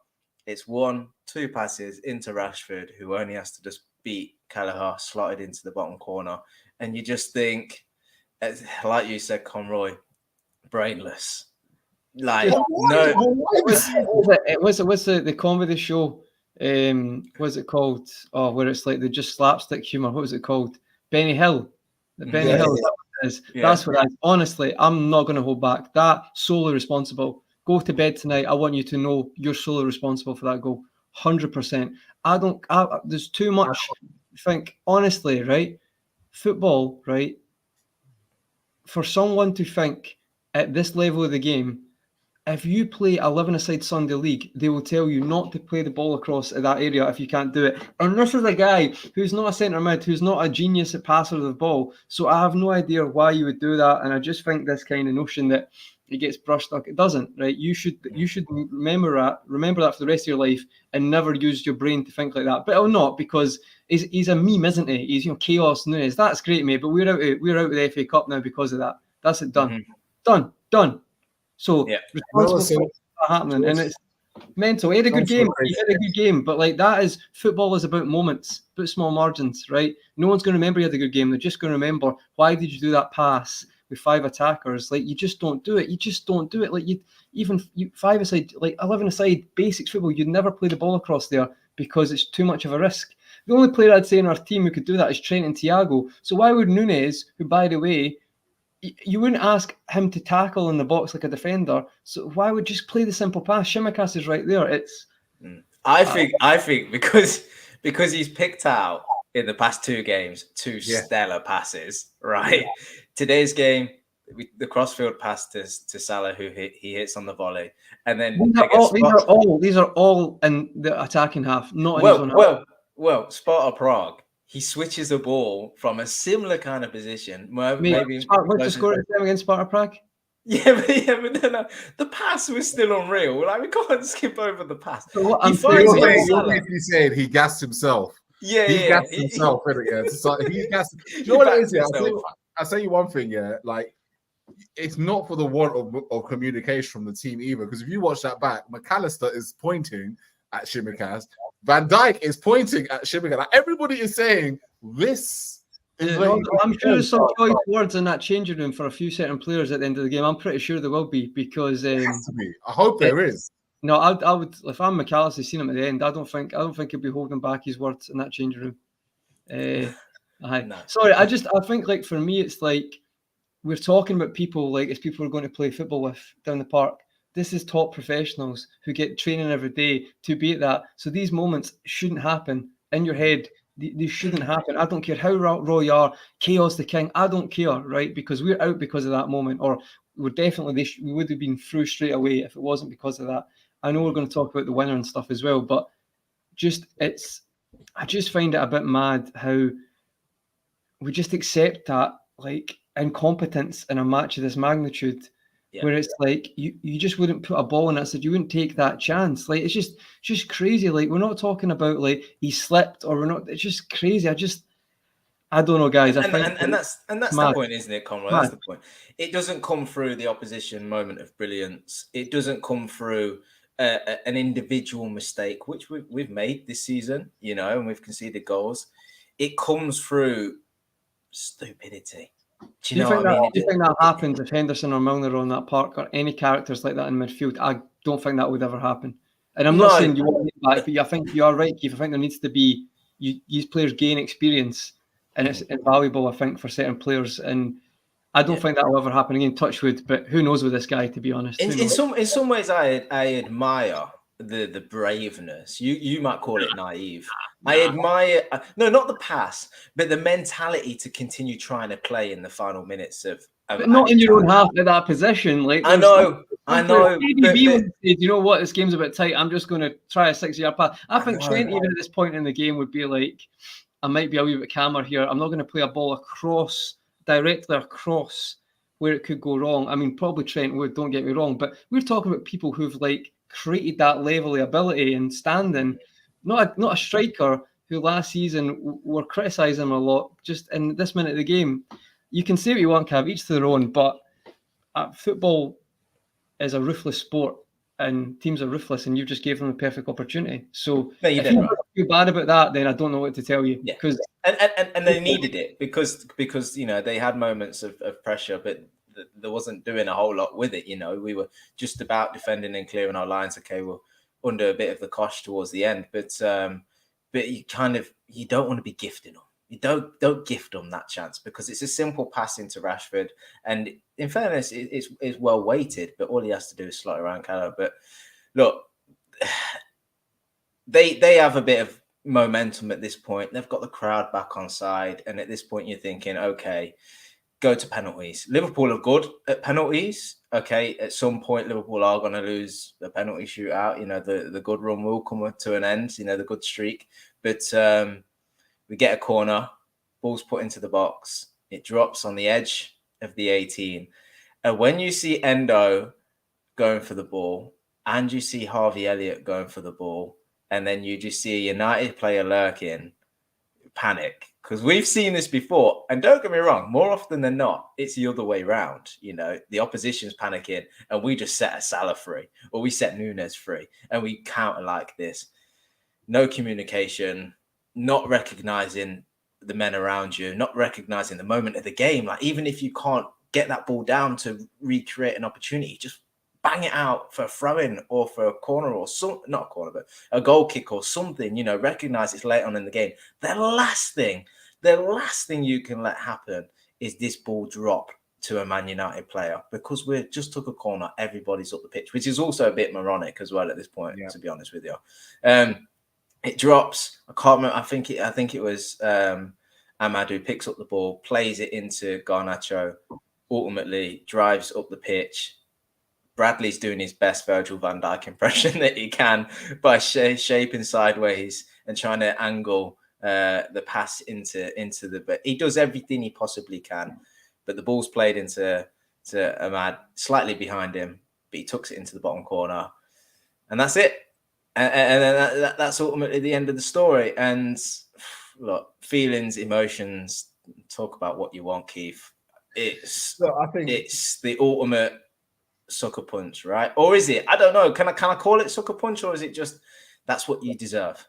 It's 1-2 passes into Rashford, who only has to just beat Kelleher, slotted into the bottom corner. And you just think, like you said, Conroy, brainless. Like, no. What's the comedy show? What's it called? Oh, where it's like they just slapstick humor. What was it called? Benny Hill. Benny Hill. That's what honestly, I'm not going to hold back. That solely responsible. Go to bed tonight. I want you to know you're solely responsible for that goal. 100%. There's too much. I think, honestly, right? Football, right? For someone to think at this level of the game, if you play 11-a-side Sunday league, they will tell you not to play the ball across that area if you can't do it. And this is a guy who's not a centre mid, who's not a genius at passer of the ball. So I have no idea why you would do that. And I just think this kind of notion that it gets brushed up, it doesn't, right? You should remember that for the rest of your life and never use your brain to think like that. But it'll not, because he's a meme, isn't he? He's Chaos Nunes. That's great, mate. But we're out of the FA Cup now because of that. That's it. Done. Done. So responsible for happening, and it's mental. He had a good game. But like, that is, football is about moments, about small margins, right? No one's going to remember he had a good game. They're just going to remember, why did you do that pass with 5 attackers? Like, you just don't do it. Like, you 5-a-side, like 11-a-side basics football, you'd never play the ball across there because it's too much of a risk. The only player I'd say in our team who could do that is Trent and Thiago. So why would Nunes, who, by the way, you wouldn't ask him to tackle in the box like a defender, so why would just play the simple pass? Tsimikas is right there. It's I think because he's picked out in the past 2 games 2 stellar passes, right? Today's game, the crossfield pass to Salah, who he hits on the volley, and then these are all in the attacking half, not in his own half. Well, Sparta Prague, he switches the ball from a similar kind of position. Maybe what's the score against Sparta Prague? Yeah, but no, the pass was still unreal. Like, we can't skip over the pass. So what you're saying, he gassed himself. He gassed himself. He gassed. You know what it is? I'll tell you one thing. Yeah, like, it's not for the want of communication from the team either. Because if you watch that back, McAllister is pointing at Tsimikas. Van Dijk is pointing at Tsimikas. Like, everybody is saying this. I'm sure there's some choice words in that changing room for a few certain players at the end of the game. I'm pretty sure there will be, because I hope there is. No, I would. If I'm McAllister, seen him at the end, I don't think he'll be holding back his words in that changing room. No. Sorry, I think, like, for me, it's like, we're talking about people like as people are going to play football with down the park. This is top professionals who get training every day to be at that. So these moments shouldn't happen in your head. They shouldn't happen. I don't care how raw you are, Chaos the King. I don't care, right? Because we're out because of that moment, or we're definitely we would have been through straight away if it wasn't because of that. I know we're going to talk about the winner and stuff as well, but I just find it a bit mad how we just accept that, like, incompetence in a match of this magnitude. Yeah. Where it's like you just wouldn't put a ball in it, so you wouldn't take that chance. Like, it's just crazy. Like, we're not talking about like he slipped or we're not. It's just crazy. I don't know, guys. And that's the point, isn't it, Conrad? That's the point. It doesn't come through the opposition moment of brilliance. It doesn't come through an individual mistake, which we've made this season, and we've conceded goals. It comes through stupidity. Do you think that happens if Henderson or Milner are on that park, or any characters like that in midfield? I don't think that would ever happen. And I'm not saying you want it back, but I think you are right, Keith. I think there needs to be these players gain experience, and it's invaluable, I think, for certain players. And I don't think that will ever happen again. Touch wood, but who knows with this guy? To be honest, in some ways, I admire the braveness. You might call it naive. I admire not the pass, but the mentality to continue trying to play in the final minutes of but not in your own half at that position. Like, I know. You know what? This game's a bit tight. I'm just going to try a 6-yard pass. I think Trent, even at this point in the game, would be like, I might be a wee bit calmer here. I'm not going to play a ball directly across where it could go wrong. I mean, probably Trent would. Don't get me wrong, but we're talking about people who've like created that level of ability and standing. Not a striker who last season were criticising him a lot. Just in this minute of the game, you can say what you want, Cav, each to their own, but football is a ruthless sport and teams are ruthless, and you just gave them the perfect opportunity. So if you feel bad about that, then I don't know what to tell you. Yeah. And they needed it because they had moments of pressure, but there wasn't doing a whole lot with it. We were just about defending and clearing our lines. Okay, we're under a bit of the cosh towards the end, but you don't want to be gifting them. You don't gift them that chance, because it's a simple pass into Rashford, and in fairness, it's well weighted, but all he has to do is slot around Callum. But look, they have a bit of momentum at this point. They've got the crowd back on side, and at this point, you're thinking, okay, go to penalties. Liverpool are good at penalties. okay, at some point Liverpool are going to lose the penalty shootout. You know, the good run will come to an end. You know, the good streak. But we get a corner, ball's put into the box. It drops on the edge of the 18. And when you see Endo going for the ball and you see Harvey Elliott going for the ball, and then you just see a United player lurking, panic. Because we've seen this before, and don't get me wrong, more often than not, it's the other way around. You know, the opposition's panicking, and we just set a Salah free, or we set Nunes free, and we counter like this. No communication, not recognizing the men around you, not recognizing the moment of the game. Like, even if you can't get that ball down to recreate an opportunity, just bang it out for a throw-in or for a corner or not a corner, but a goal kick or something. You know, recognize it's late on in the game. The last thing you can let happen is this ball drop to a Man United player, because we just took a corner, everybody's up the pitch, which is also a bit moronic as well at this point, to be honest with you. It drops. I can't remember. I think it was Ahmad who picks up the ball, plays it into Garnacho, ultimately drives up the pitch. Bradley's doing his best Virgil van Dijk impression that he can by shaping sideways and trying to angle the pass into the. But he does everything he possibly can. But the ball's played into Ahmad, slightly behind him, but he tucks it into the bottom corner, and that's it. And then that's ultimately the end of the story. And look, feelings, emotions. Talk about what you want, Keith. It's the ultimate sucker punch, right? Or is it? I don't know. Can I call it sucker punch, or is it just that's what you deserve?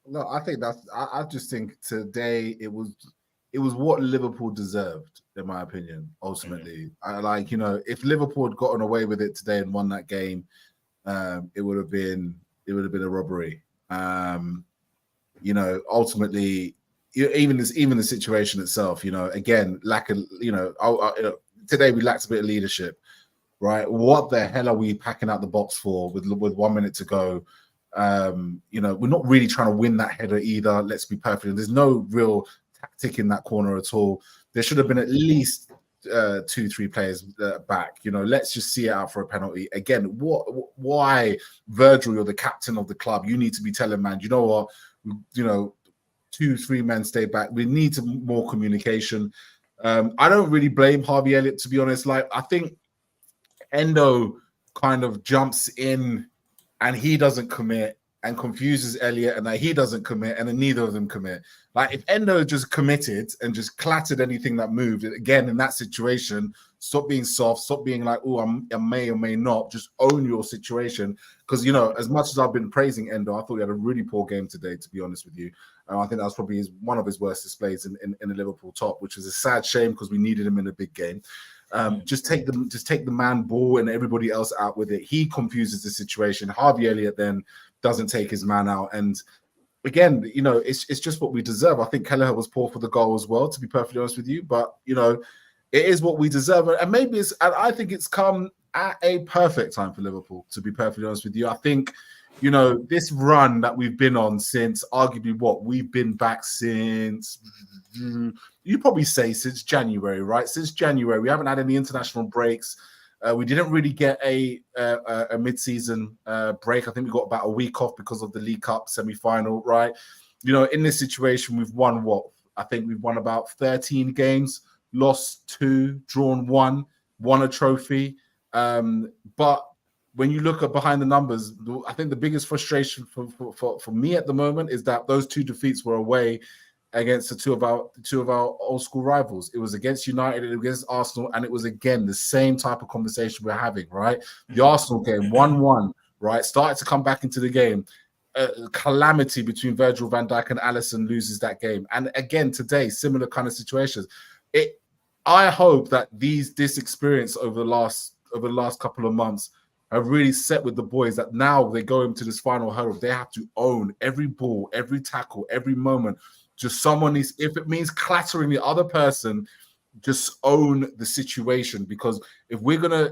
No, I think that's. I just think today it was what Liverpool deserved, in my opinion. Ultimately, if Liverpool had gotten away with it today and won that game, it would have been a robbery. Ultimately, even the situation itself. Again, lack of. Today we lacked a bit of leadership. Right, what the hell are we packing out the box for with 1 minute to go? We're not really trying to win that header either. Let's be perfect. There's no real tactic in that corner at all. There should have been at least 2-3 players back. Let's just see it out for a penalty. Again, why, Virgil? You're the captain of the club. You need to be telling, man. You know what? 2-3 men stay back. We need more communication. I don't really blame Harvey Elliott, to be honest. Like, I think Endo kind of jumps in and he doesn't commit and confuses Elliott, and that he doesn't commit, and then neither of them commit. Like, if Endo just committed and just clattered anything that moved, again, in that situation, stop being soft, stop being like, oh, I may or may not, just own your situation. Because, as much as I've been praising Endo, I thought he had a really poor game today, to be honest with you. I think that was probably one of his worst displays in the Liverpool top, which is a sad shame because we needed him in a big game. Just take the man ball and everybody else out with it. He confuses the situation. Harvey Elliott then doesn't take his man out. And again, it's just what we deserve. I think Kelleher was poor for the goal as well, to be perfectly honest with you. But, it is what we deserve. And maybe I think it's come at a perfect time for Liverpool, to be perfectly honest with you. I think, this run that we've been on since arguably we've been back since, you probably say since January, right? Since January, we haven't had any international breaks. We didn't really get a mid-season break. I think we got about a week off because of the League Cup semi-final, right? In this situation, we've won I think we've won about 13 games, lost 2, drawn 1, won a trophy. But when you look at behind the numbers, I think the biggest frustration for me at the moment is that those 2 defeats were away against the two of our old school rivals. It was against United, it was against Arsenal, and it was again the same type of conversation we're having, right? The Arsenal game, 1-1, right? Started to come back into the game. Calamity between Virgil van Dijk and Alisson, loses that game. And again today, similar kind of situations. I hope that this experience over the last couple of months have really set with the boys that now they go into this final hurdle. They have to own every ball, every tackle, every moment. Just someone needs, if it means clattering the other person, just own the situation. Because if we're gonna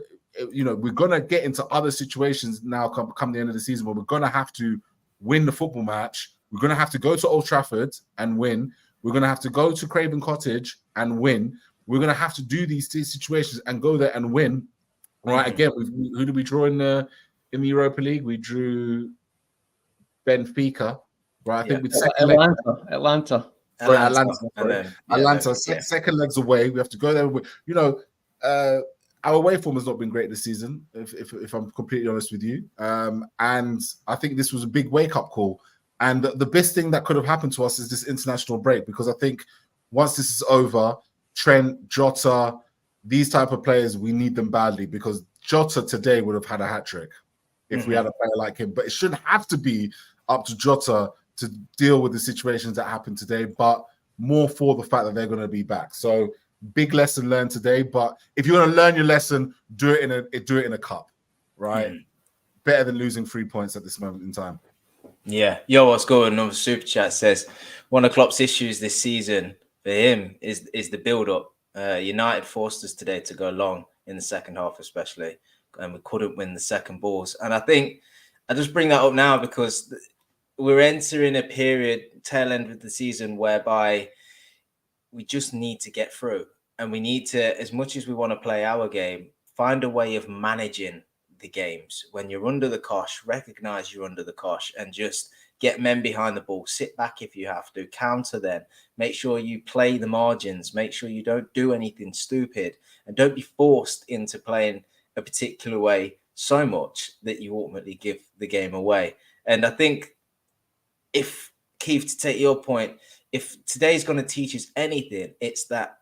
get into other situations now come the end of the season where we're gonna have to win the football match. We're gonna have to go to Old Trafford and win. We're gonna have to go to Craven Cottage and win. We're gonna have to do these situations and go there and win. Right, again, who did we draw in the Europa League? We drew Benfica, right? I think with second leg. Atlanta. Second legs away. We have to go there. You know, our away form has not been great this season, if I'm completely honest with you. And I think this was a big wake-up call. And the best thing that could have happened to us is this international break, because I think once this is over, Trent, Jota, these type of players, we need them badly, because Jota today would have had a hat-trick if we had a player like him. But it shouldn't have to be up to Jota to deal with the situations that happened today, but more for the fact that they're going to be back. So big lesson learned today. But if you want to learn your lesson, do it in a cup, right? Better than losing 3 points at this moment in time. Yeah. Yo, what's going on? Super Chat says one of Klopp's issues this season for him is the build-up. United forced us today to go long in the second half, especially, and we couldn't win the second balls. And I think I just bring that up now because we're entering a period, tail end of the season, whereby we just need to get through, and we need to, as much as we want to play our game, find a way of managing the games. When you're under the cosh, recognize you're under the cosh and just get men behind the ball, sit back if you have to, counter them, make sure you play the margins, make sure you don't do anything stupid, and don't be forced into playing a particular way so much that you ultimately give the game away. And I think, if Keith, to take your point, if today's going to teach us anything, it's that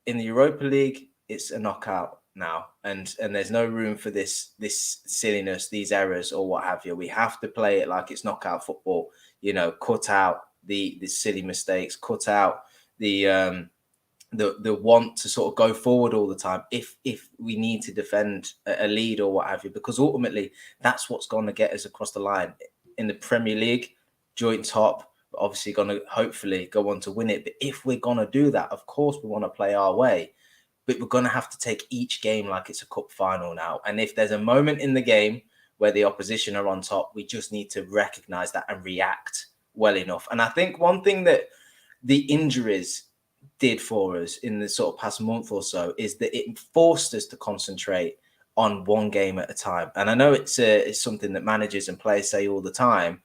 in the Europa League, it's a knockout now, and there's no room for this silliness, these errors, or what have you. We have to play it like it's knockout football. You know, cut out the silly mistakes, cut out the want to sort of go forward all the time if we need to defend a lead or what have you, because ultimately that's what's going to get us across the line in the Premier League. Joint top, obviously going to hopefully go on to win it. But if we're going to do that, of course we want to play our way, but we're going to have to take each game like it's a cup final now. And if there's a moment in the game where the opposition are on top, we just need to recognize that and react well enough. And I think one thing that the injuries did for us in the sort of past month or so is that it forced us to concentrate on one game at a time. And I know it's something that managers and players say all the time.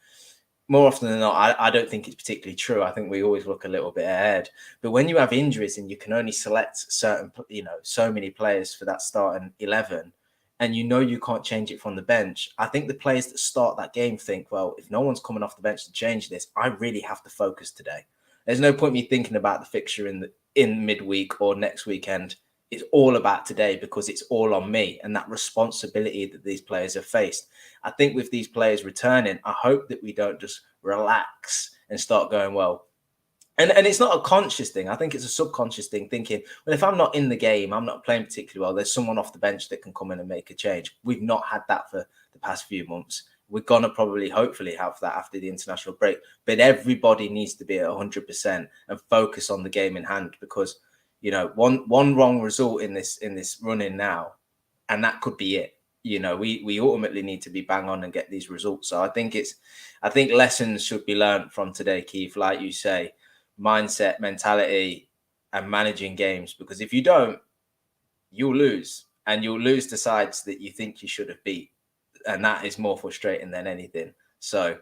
More often than not, I don't think it's particularly true. I think we always look a little bit ahead. But when you have injuries and you can only select certain, so many players for that starting 11, and you can't change it from the bench, I think the players that start that game think, well, if no one's coming off the bench to change this, I really have to focus today. There's no point me thinking about the fixture in midweek or next weekend. It's all about today because it's all on me, and that responsibility that these players have faced. I think with these players returning, I hope that we don't just relax and start going, well, and it's not a conscious thing. I think it's a subconscious thing, thinking, well, if I'm not in the game, I'm not playing particularly well, there's someone off the bench that can come in and make a change. We've not had that for the past few months. We're going to probably, hopefully, have that after the international break. But everybody needs to be at 100% and focus on the game in hand, because one wrong result in this run-in now, and that could be it. We ultimately need to be bang on and get these results. So I think lessons should be learned from today, Keith, like you say, mindset, mentality, and managing games. Because if you don't, you'll lose, and you'll lose to sides that you think you should have beat, and that is more frustrating than anything. So,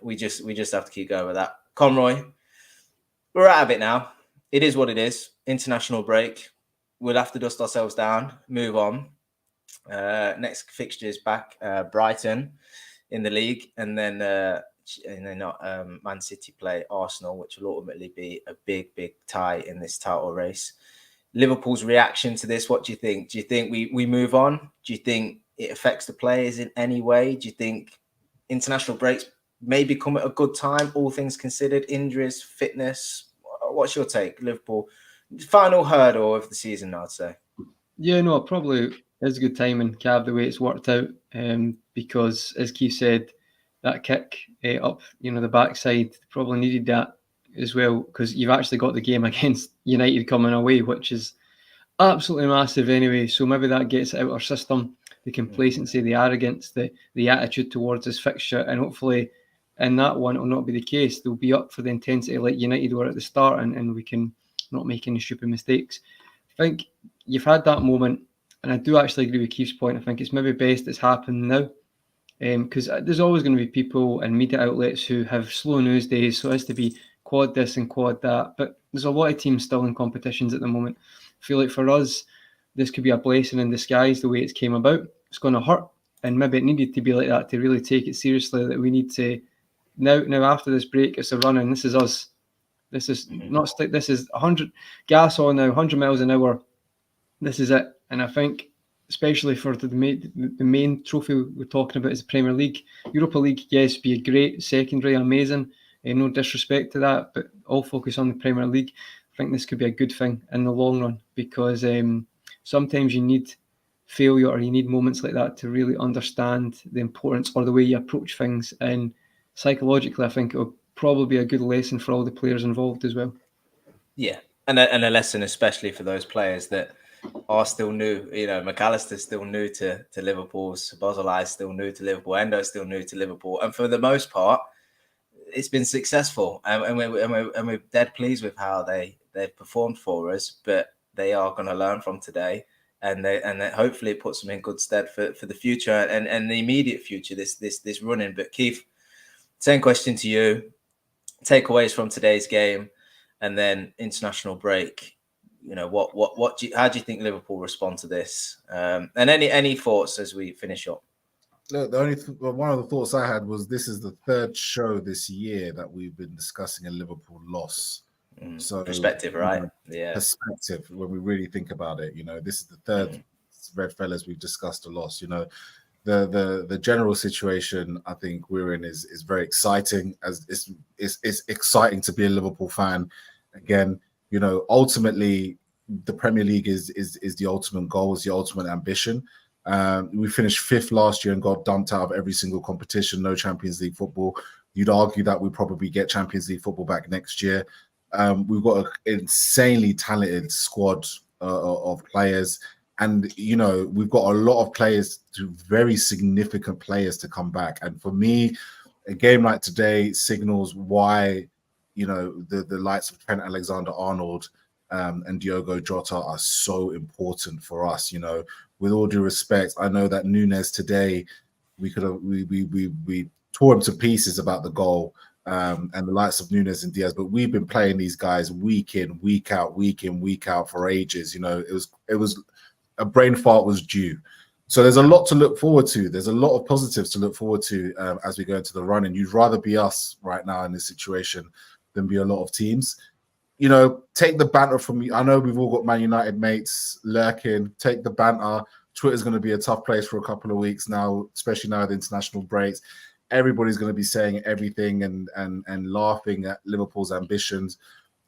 we just have to keep going with that. Conroy, we're out of it now. It is what it is. International break. We'll have to dust ourselves down, move on. Next fixture is back, Brighton in the league, and then Man City play Arsenal, which will ultimately be a big tie in this title race. Liverpool's reaction to this, what do you think? Do you think we move on? Do you think it affects the players in any way? Do you think international breaks maybe come at a good time, all things considered, injuries, fitness? What's your take? Liverpool, final hurdle of the season, I'd say. Yeah, no, probably is a good timing, Cav, the way it's worked out, because, as Keith said, that kick up, the backside, probably needed that as well, because you've actually got the game against United coming away, which is absolutely massive anyway. So maybe that gets it out of our system, the complacency, the arrogance, the attitude towards this fixture, and hopefully in that one it will not be the case. They'll be up for the intensity like United were at the start, and we can not make any stupid mistakes. I think you've had that moment And I do actually agree with Keith's point. I think it's maybe best it's happened now, because there's always going to be people and media outlets who have slow news days, so it has to be quad this and quad that. But there's a lot of teams still in competitions at the moment. I feel like for us, this could be a blessing in disguise the way it's came about. It's going to hurt, and maybe it needed to be like that to really take it seriously, that we need to now after this break, it's a run, and this is us. This is not stick. This is 100 gas on now, 100 miles an hour. This is it. And I think, especially for the main trophy we're talking about is the Premier League. Europa League, yes, be a great secondary, amazing. No disrespect to that, but all focus on the Premier League. I think this could be a good thing in the long run, because sometimes you need failure or you need moments like that to really understand the importance or the way you approach things. And psychologically, I think it will probably be a good lesson for all the players involved as well. Yeah, and a lesson especially for those players that are still new. You know, McAllister's still new to Liverpool, Szoboszlai's still new to Liverpool, Endo's still new to Liverpool, and for the most part, it's been successful, and we're dead pleased with how they've performed for us. But they are going to learn from today, and hopefully it puts them in good stead for the future and the immediate future. This running. But Keith, same question to you. Takeaways from today's game, and then international break. You know, how do you think Liverpool respond to this? And any thoughts as we finish up? Look, one of the thoughts I had was this is the third show this year that we've been discussing a Liverpool loss. So perspective, right? Yeah, perspective. When we really think about it, you know, this is the third Red Fellas we've discussed a loss. You know, the general situation I think we're in is very exciting. As it's exciting to be a Liverpool fan again. You know, ultimately the Premier League is the ultimate goal, is the ultimate ambition. We finished 5th last year and got dumped out of every single competition. No Champions League football. You'd argue that we probably get Champions League football back next year. We've got an insanely talented squad of players. And, you know, we've got a lot of players, very significant players to come back. And for me, a game like today signals why, you know, the likes of Trent Alexander-Arnold and Diogo Jota are so important for us. You know, with all due respect, I know that Nunes today, we tore him to pieces about the goal and the likes of Nunes and Diaz, but we've been playing these guys week in, week out for ages. You know, it was a brain fart was due. So there's a lot to look forward to. There's a lot of positives to look forward to as we go into the run. And you'd rather be us right now in this situation than be a lot of teams. You know, take the banter from me. I know we've all got Man United mates lurking. Take the banter. Twitter's going to be a tough place for a couple of weeks now, especially now the international breaks. Everybody's going to be saying everything and laughing at Liverpool's ambitions.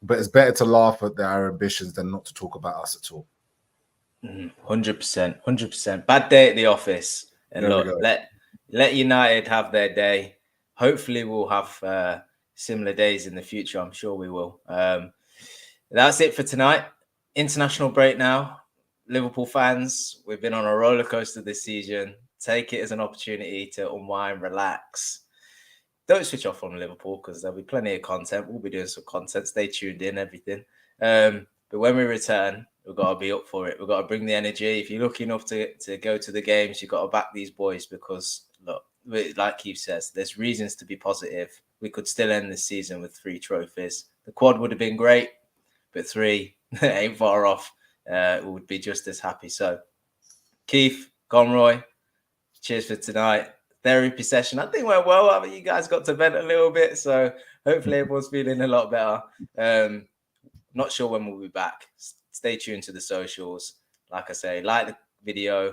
But it's better to laugh at our ambitions than not to talk about us at all. 100%. Bad day at the office. And There look, let United have their day. Hopefully we'll have similar days in the future. I'm sure we will. That's it for tonight. International break now. Liverpool fans, we've been on a roller coaster this season. Take it as an opportunity to unwind, relax. Don't switch off from Liverpool because there'll be plenty of content. We'll be doing some content. Stay tuned in, everything. But when we return, we've got to be up for it. We've got to bring the energy. If you're lucky enough to go to the games, you've got to back these boys because, look, like Keith says, there's reasons to be positive. We could still end this season with 3 trophies. The quad would have been great, but 3 ain't far off. We would be just as happy. So, Keith, Conroy, cheers for tonight. Therapy session, I think went well. I mean, you guys got to vent a little bit, so hopefully everyone's feeling a lot better. Not sure when we'll be back. Stay tuned to the socials. Like I say, like the video,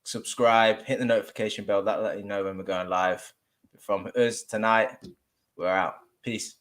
subscribe, hit the notification bell. That'll let you know when we're going live. From us tonight, we're out. Peace.